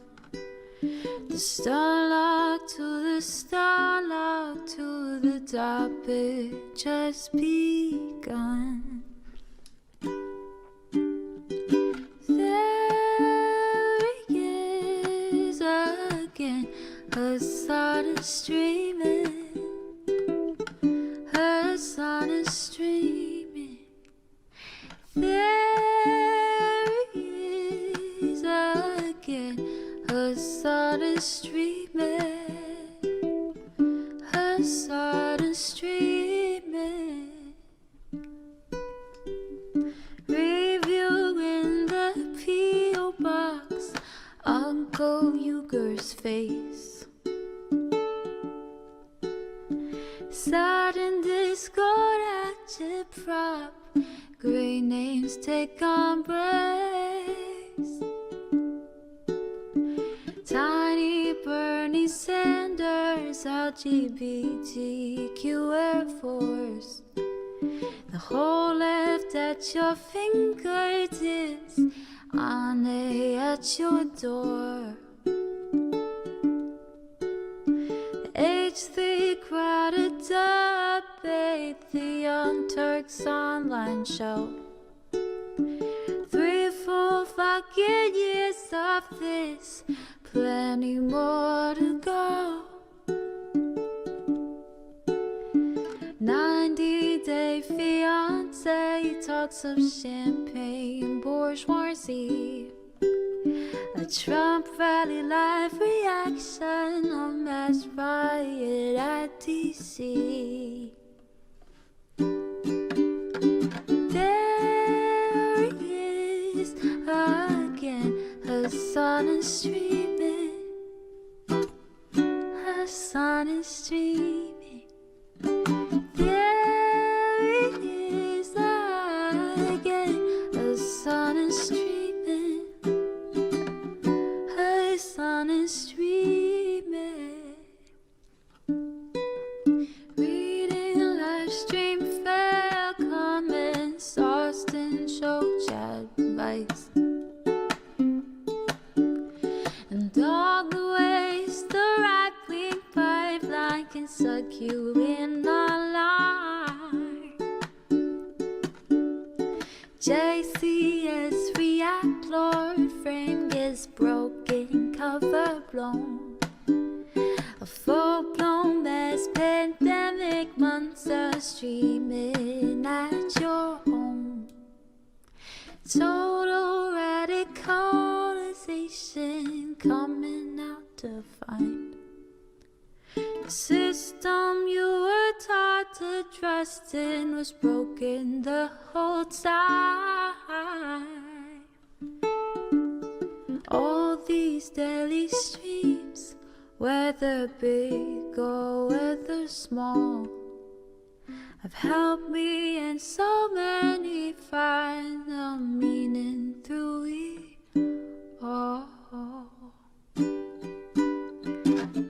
The starlock to the starlock to the topic just begun. There he is again, Hassan is streaming. Hassan is streaming. There he is again. Hassan is streaming. Hassan is streaming. Reviewing the P.O. box, Uncle Uyghur's face. Sudden discord agitprop, great names take embrace. Tiny Bernie Sanders, LGBTQ Air Force. The whole left at your fingertips, Ane at your door. H3 crowded debate, the Young Turks online show. 3 full fucking years of this, plenty more to go. 90-day fiance talks of champagne bourgeoisie. A Trump rally live reaction, a mass riot at DC. There he is again, Hassan is streaming. Hassan is streaming. There he is again, Hassan is streaming. Hassan is streaming. Reading live stream fair comments, Austin show chat advice. And all the ways the right-wing pipeline can suck you in online. JCS react, Lord frame gets broken, cover blown. A full-blown mass pandemic, monster streaming at your home. Total radicalization coming out to find the system you were taught to trust in was broken the whole time. All these daily streams, whether big or whether small, have helped me and so many find the meaning through it all.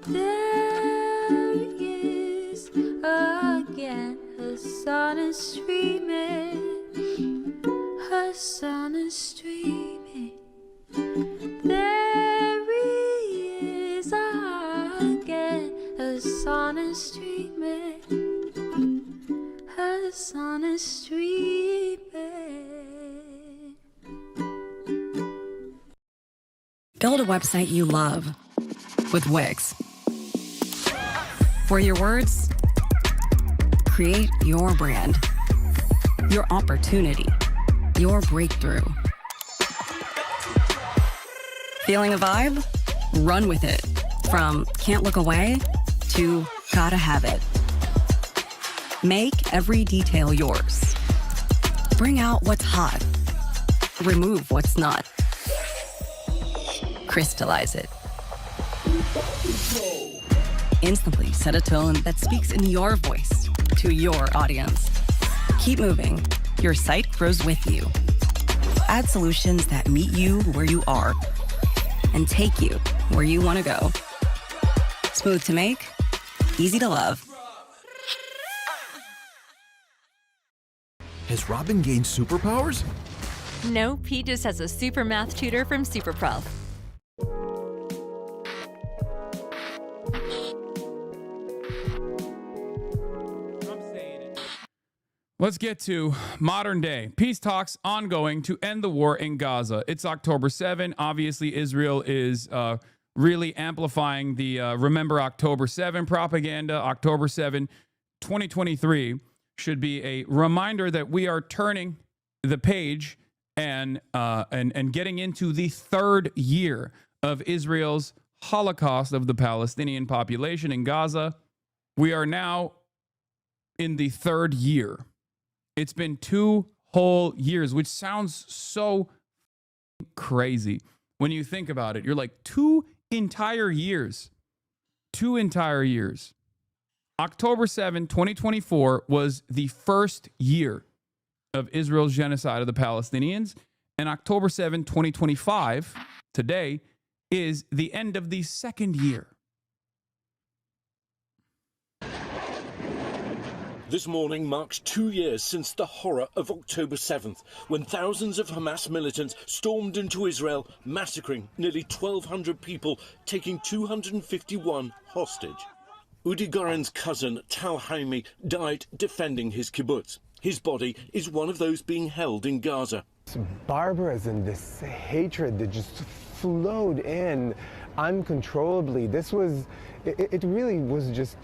There he is again, Hassan is streaming. Hassan is streaming. There he is again, Hassan is streaming. Hassan is streaming. Build a website you love with Wix. For your words, create your brand, your opportunity, your breakthrough. Feeling a vibe? Run with it. From can't look away to gotta have it. Make every detail yours. Bring out what's hot. Remove what's not. Crystallize it. Instantly set a tone that speaks in your voice to your audience. Keep moving. Your site grows with you. Add solutions that meet you where you are and take you where you want to go. Smooth to make, easy to love. Has Robin gained superpowers? No, Pete just has a super math tutor from SuperProf. Let's get to modern day. Peace talks ongoing to end the war in Gaza. It's October 7. Obviously, Israel is really amplifying the Remember October 7 propaganda. October 7, 2023 should be a reminder that we are turning the page and getting into the third year of Israel's Holocaust of the Palestinian population in Gaza. We are now in the third year. It's been 2 whole years, which sounds so crazy when you think about it. You're like, 2 entire years. 2 entire years. October 7, 2024 was the first year of Israel's genocide of the Palestinians. And October 7, 2025, today, is the end of the second year. This morning marks 2 years since the horror of October 7th, when thousands of Hamas militants stormed into Israel, massacring nearly 1,200 people, taking 251 hostage. Udi Goren's cousin, Tal Haimi, died defending his kibbutz. His body is one of those being held in Gaza. This barbarism, this hatred that just flowed in uncontrollably. It really was just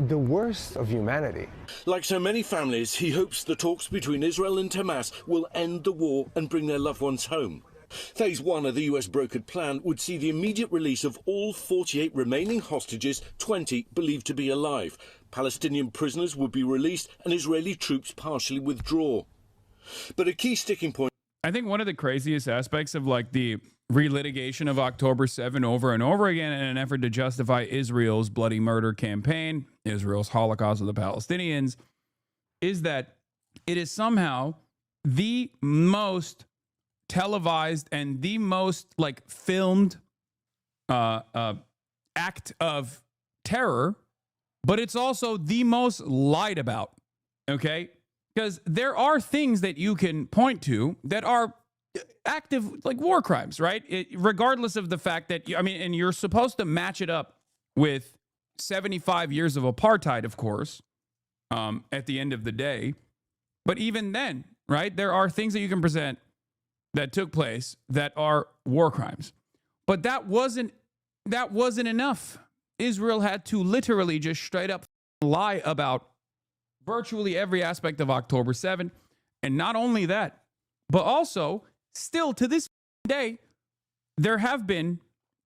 the worst of humanity. Like so many families, he hopes the talks between Israel and Hamas will end the war and bring their loved ones home. Phase 1 of the US brokered plan would see the immediate release of all 48 remaining hostages, 20 believed to be alive. Palestinian prisoners would be released and Israeli troops partially withdraw. But a key sticking point... I think one of the craziest aspects of like the relitigation of October 7 over and over again in an effort to justify Israel's bloody murder campaign, Israel's Holocaust of the Palestinians, is that it is somehow the most televised and the most like filmed act of terror, but it's also the most lied about, okay? Because there are things that you can point to that are active, like war crimes, right? Regardless of the fact that, and you're supposed to match it up with 75 years of apartheid, of course, at the end of the day. But even then, right, there are things that you can present that took place that are war crimes. But that wasn't enough. Israel had to literally just straight up lie about virtually every aspect of October 7. And not only that, but also still to this day, there have been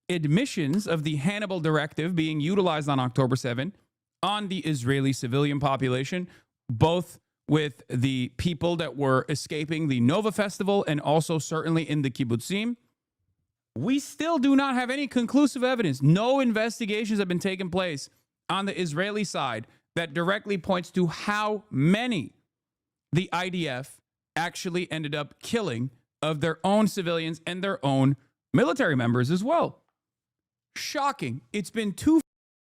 admissions of the Hannibal Directive being utilized on October 7 on the Israeli civilian population, both with the people that were escaping the Nova Festival and also certainly in the kibbutzim. We still do not have any conclusive evidence. No investigations have been taking place on the Israeli side that directly points to how many the IDF actually ended up killing of their own civilians and their own military members as well. Shocking. It's been 2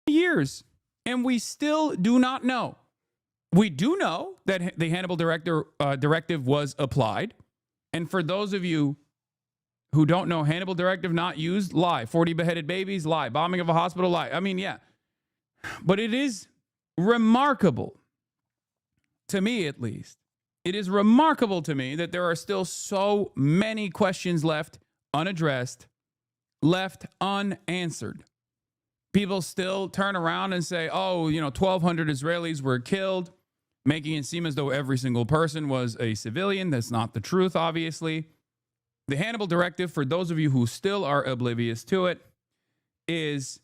years and we still do not know. We do know that the Hannibal Directive was applied. And for those of you who don't know, Hannibal Directive not used, lie. 40 beheaded babies, lie. Bombing of a hospital, lie. I mean, yeah. But it is remarkable, to me at least, it is remarkable to me that there are still so many questions left unaddressed, left unanswered. People still turn around and say, 1,200 Israelis were killed, making it seem as though every single person was a civilian. That's not the truth, obviously. The Hannibal Directive, for those of you who still are oblivious to it, is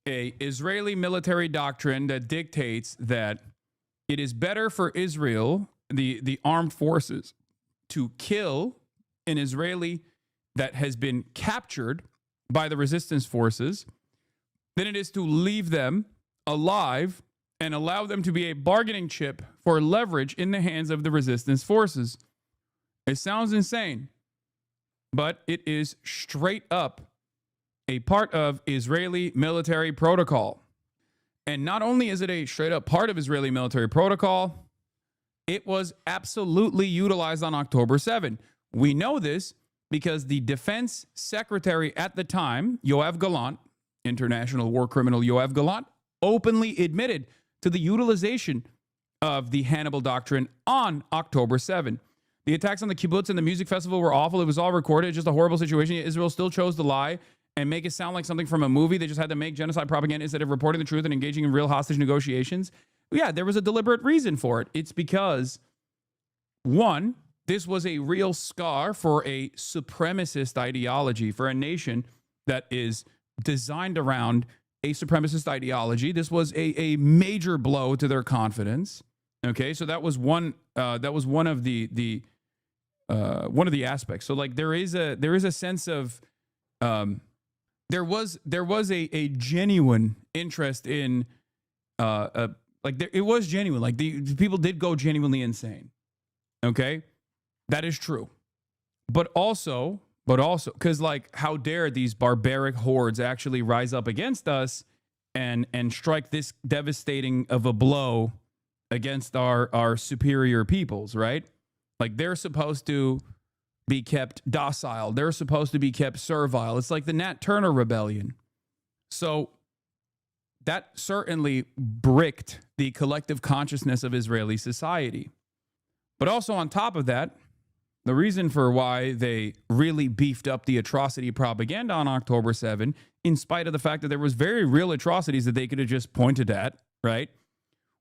an Israeli military doctrine that dictates that it is better for Israel, the armed forces, to kill an Israeli that has been captured by the resistance forces than it is to leave them alive and allow them to be a bargaining chip for leverage in the hands of the resistance forces. It sounds insane, but it is straight up a part of Israeli military protocol. And not only is it a straight up part of Israeli military protocol, It was absolutely utilized on October 7. We know this because the defense secretary at the time, Yoav Gallant, international war criminal Yoav Gallant, openly admitted to the utilization of the Hannibal Doctrine on October 7. The attacks on the kibbutz and the music festival were awful. It was all recorded. Just a horrible situation. Israel still chose to lie and make it sound like something from a movie. They just had to make genocide propaganda instead of reporting the truth and engaging in real hostage negotiations. Yeah, there was a deliberate reason for it. It's because, one, this was a real scar for a supremacist ideology, for a nation that is designed around a supremacist ideology. This was a major blow to their confidence. Okay, so that was one of the aspects. So like there is a sense of there was a genuine interest in it was genuine. Like the people did go genuinely insane. Okay, that is true. But also, because like, how dare these barbaric hordes actually rise up against us and strike this devastating of a blow against our superior peoples, right? Like they're supposed to be kept docile. They're supposed to be kept servile. It's like the Nat Turner Rebellion. So that certainly bricked the collective consciousness of Israeli society. But also on top of that, the reason for why they really beefed up the atrocity propaganda on October 7, in spite of the fact that there was very real atrocities that they could have just pointed at, right,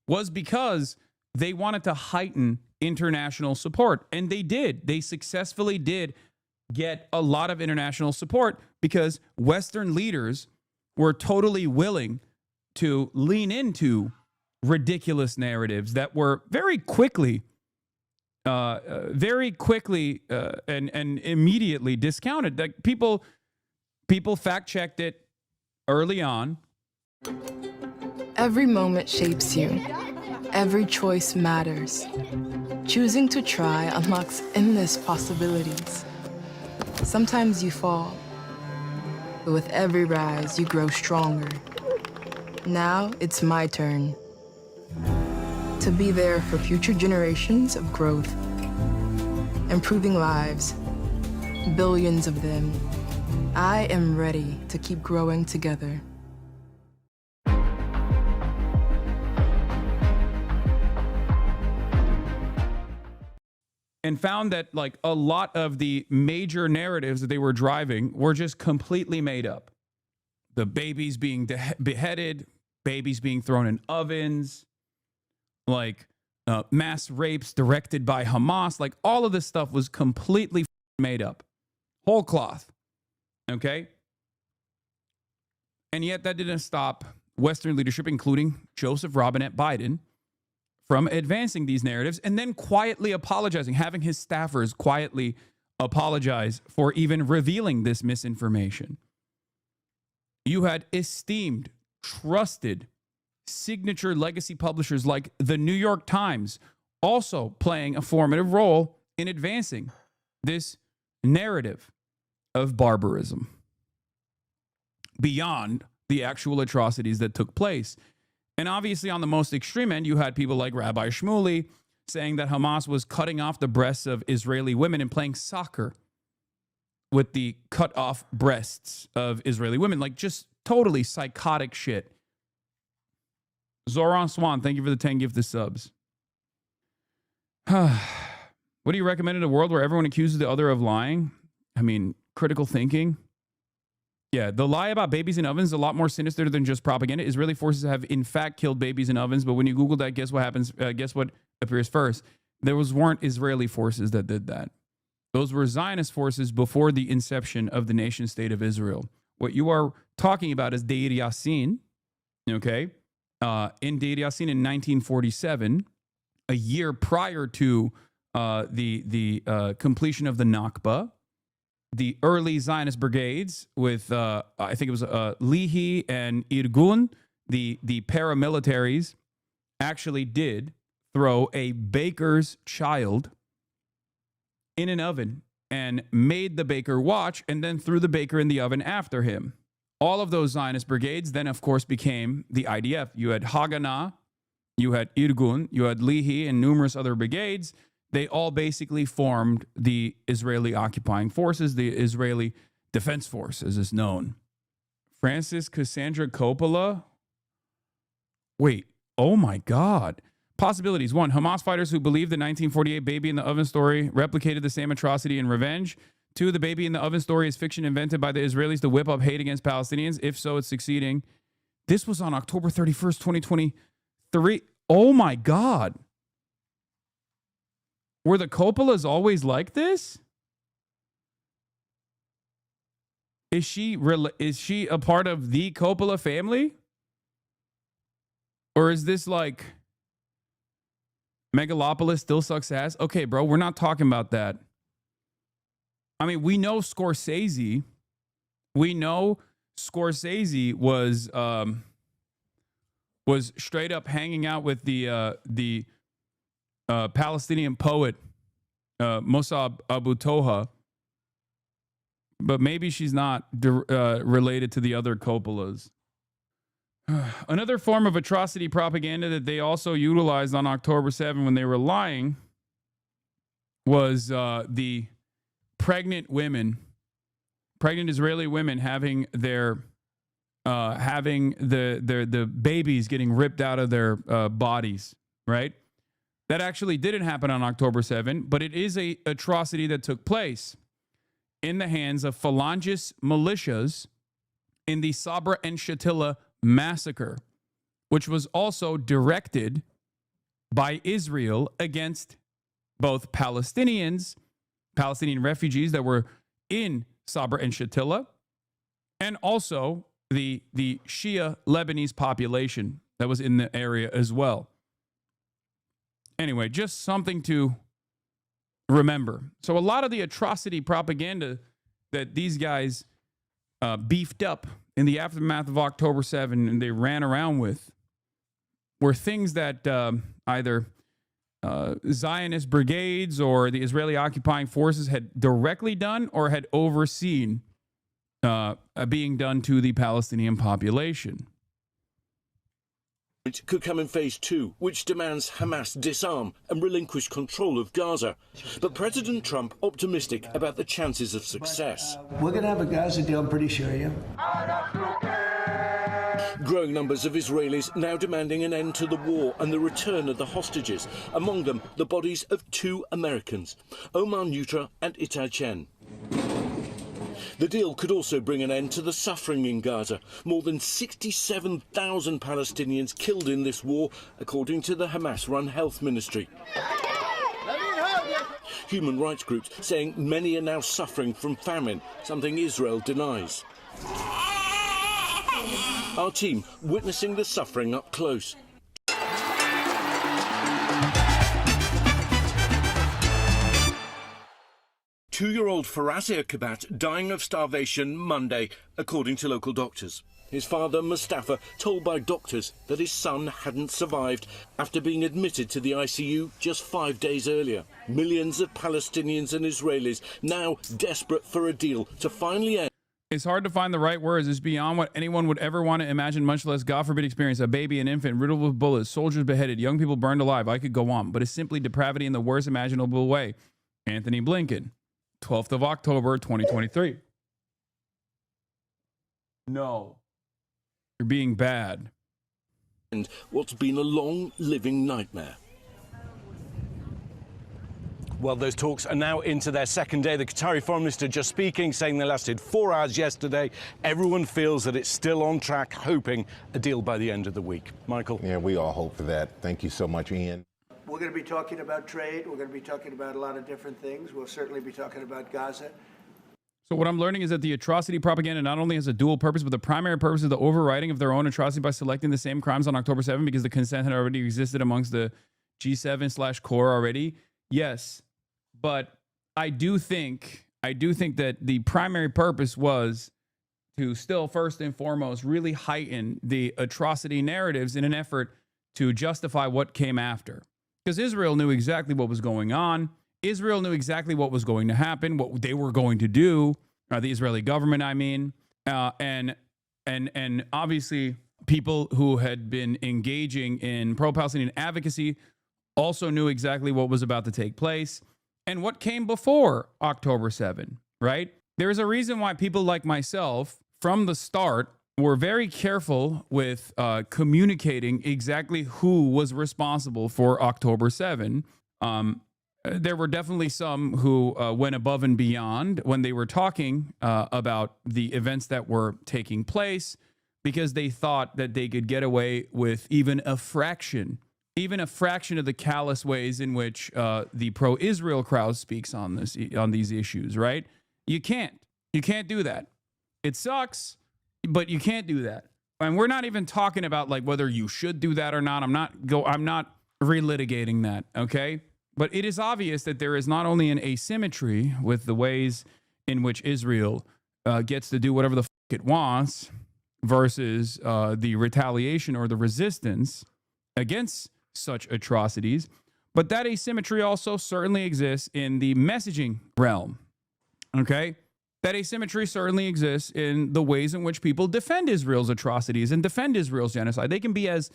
was because they wanted to heighten international support. And they did. They successfully did get a lot of international support because Western leaders were totally willing to lean into ridiculous narratives that were very quickly and immediately discounted. Like people fact-checked it early on. Every moment shapes you. Every choice matters. Choosing to try unlocks endless possibilities. Sometimes you fall, but with every rise, you grow stronger. Now it's my turn to be there for future generations of growth, improving lives, billions of them. I am ready to keep growing together. And found that like a lot of the major narratives that they were driving were just completely made up. The babies being beheaded, babies being thrown in ovens, like mass rapes directed by Hamas, like all of this stuff was completely made up. Whole cloth. Okay? And yet that didn't stop Western leadership, including Joseph Robinette Biden, from advancing these narratives and then quietly apologizing, having his staffers quietly apologize for even revealing this misinformation. You had esteemed, trusted, signature legacy publishers like the New York Times also playing a formative role in advancing this narrative of barbarism beyond the actual atrocities that took place. And obviously on the most extreme end, you had people like Rabbi Shmuley saying that Hamas was cutting off the breasts of Israeli women and playing soccer with the cut off breasts of Israeli women. Like just totally psychotic shit. Zoran Swan, thank you for the 10 gifted subs. What do you recommend in a world where everyone accuses the other of lying? I mean, critical thinking. Yeah, the lie about babies in ovens is a lot more sinister than just propaganda. Israeli forces have in fact killed babies in ovens, but when you Google that, guess what happens? Guess what appears first? Weren't Israeli forces that did that. Those were Zionist forces before the inception of the nation state of Israel. What you are talking about is Deir Yassin, okay? In Deir Yassin in 1947, a year prior to the completion of the Nakba, the early Zionist brigades with, I think it was Lihi and Irgun, the paramilitaries, actually did throw a baker's child in an oven and made the baker watch and then threw the baker in the oven after him. All of those Zionist brigades then, of course, became the IDF. You had Haganah you had Irgun, you had Lihi, and numerous other brigades. They all basically formed the Israeli occupying forces, the Israeli Defense Force, as is known. Francis Cassandra Coppola. Wait, oh my God. Possibilities. 1, Hamas fighters who believe the 1948 baby in the oven story replicated the same atrocity in revenge. 2, the baby in the oven story is fiction invented by the Israelis to whip up hate against Palestinians. If so, it's succeeding. This was on October 31st, 2023. Oh my God. Were the Coppolas always like this? Is she a part of the Coppola family? Or is this like Megalopolis still sucks ass? Okay, bro, we're not talking about that. I mean, we know Scorsese. We know Scorsese was straight up hanging out with the Palestinian poet Mossab Abu Toha. But maybe she's not related to the other Coppolas. Another form of atrocity propaganda that they also utilized on October 7 when they were lying was the pregnant Israeli women having the babies getting ripped out of their bodies, right? That actually didn't happen on October 7, but it is a atrocity that took place in the hands of Phalangist militias in the Sabra and Shatila massacre, which was also directed by Israel against both Palestinian refugees that were in Sabra and Shatila, and also the Shia Lebanese population that was in the area as well. Anyway, just something to remember. So a lot of the atrocity propaganda that these guys beefed up in the aftermath of October 7 and they ran around with were things that either Zionist brigades or the Israeli occupying forces had directly done or had overseen being done to the Palestinian population. It could come in phase 2, which demands Hamas disarm and relinquish control of Gaza. But President Trump optimistic about the chances of success. We're going to have a Gaza deal, I'm pretty sure, yeah. Growing numbers of Israelis now demanding an end to the war and the return of the hostages, among them the bodies of 2 Americans, Omar Nutra and Itai Chen. The deal could also bring an end to the suffering in Gaza. More than 67,000 Palestinians killed in this war, according to the Hamas-run health ministry. Human rights groups saying many are now suffering from famine, something Israel denies. Our team witnessing the suffering up close. Two-year-old Farazia Kabat dying of starvation Monday, according to local doctors. His father, Mustafa, told by doctors that his son hadn't survived after being admitted to the ICU just 5 days earlier. Millions of Palestinians and Israelis now desperate for a deal to finally end. It's hard to find the right words. It's beyond what anyone would ever want to imagine, much less, God forbid, experience. A baby, an infant, riddled with bullets, soldiers beheaded, young people burned alive. I could go on, but it's simply depravity in the worst imaginable way. Anthony Blinken. 12th of October, 2023. No. You're being bad. And what's been a long living nightmare. Well, those talks are now into their second day. The Qatari foreign minister just speaking, saying they lasted 4 hours yesterday. Everyone feels that it's still on track, hoping a deal by the end of the week. Michael? Yeah, we all hope for that. Thank you so much, Ian. We're going to be talking about trade. We're going to be talking about a lot of different things. We'll certainly be talking about Gaza. So what I'm learning is that the atrocity propaganda not only has a dual purpose, but the primary purpose is the overriding of their own atrocity by selecting the same crimes on October 7 because the consent had already existed amongst the G7/core already. Yes, but I do think that the primary purpose was to still first and foremost really heighten the atrocity narratives in an effort to justify what came after. Because Israel knew exactly what was going on. Israel knew exactly what was going to happen, what they were going to do. The Israeli government, I mean, and obviously people who had been engaging in pro-Palestinian advocacy also knew exactly what was about to take place and what came before October 7, right? There's a reason why people like myself from the start were very careful with communicating exactly who was responsible for October 7. There were definitely some who went above and beyond when they were talking about the events that were taking place because they thought that they could get away with even a fraction of the callous ways in which the pro-Israel crowd speaks on these issues, right? You can't do that. It sucks, but you can't do that. And we're not even talking about like whether you should do that or not. I'm not relitigating that, okay? But it is obvious that there is not only an asymmetry with the ways in which Israel gets to do whatever the fuck it wants versus the retaliation or the resistance against such atrocities, but that asymmetry also certainly exists in the messaging realm, okay? That asymmetry certainly exists in the ways in which people defend Israel's atrocities and defend Israel's genocide. They can be as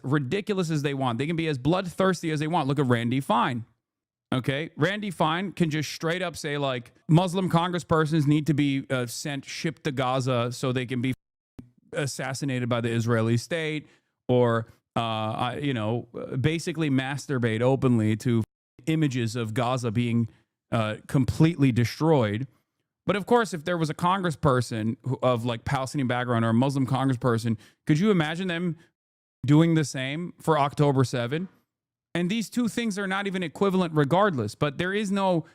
ridiculous as they want. They can be as bloodthirsty as they want. Look at Randy Fine. Okay, Randy Fine can just straight up say like Muslim congresspersons need to be shipped to Gaza so they can be assassinated by the Israeli state, or basically masturbate openly to images of Gaza being completely destroyed. But of course, if there was a congressperson of like Palestinian background or a Muslim congressperson, could you imagine them doing the same for October 7? And these two things are not even equivalent regardless, but there is no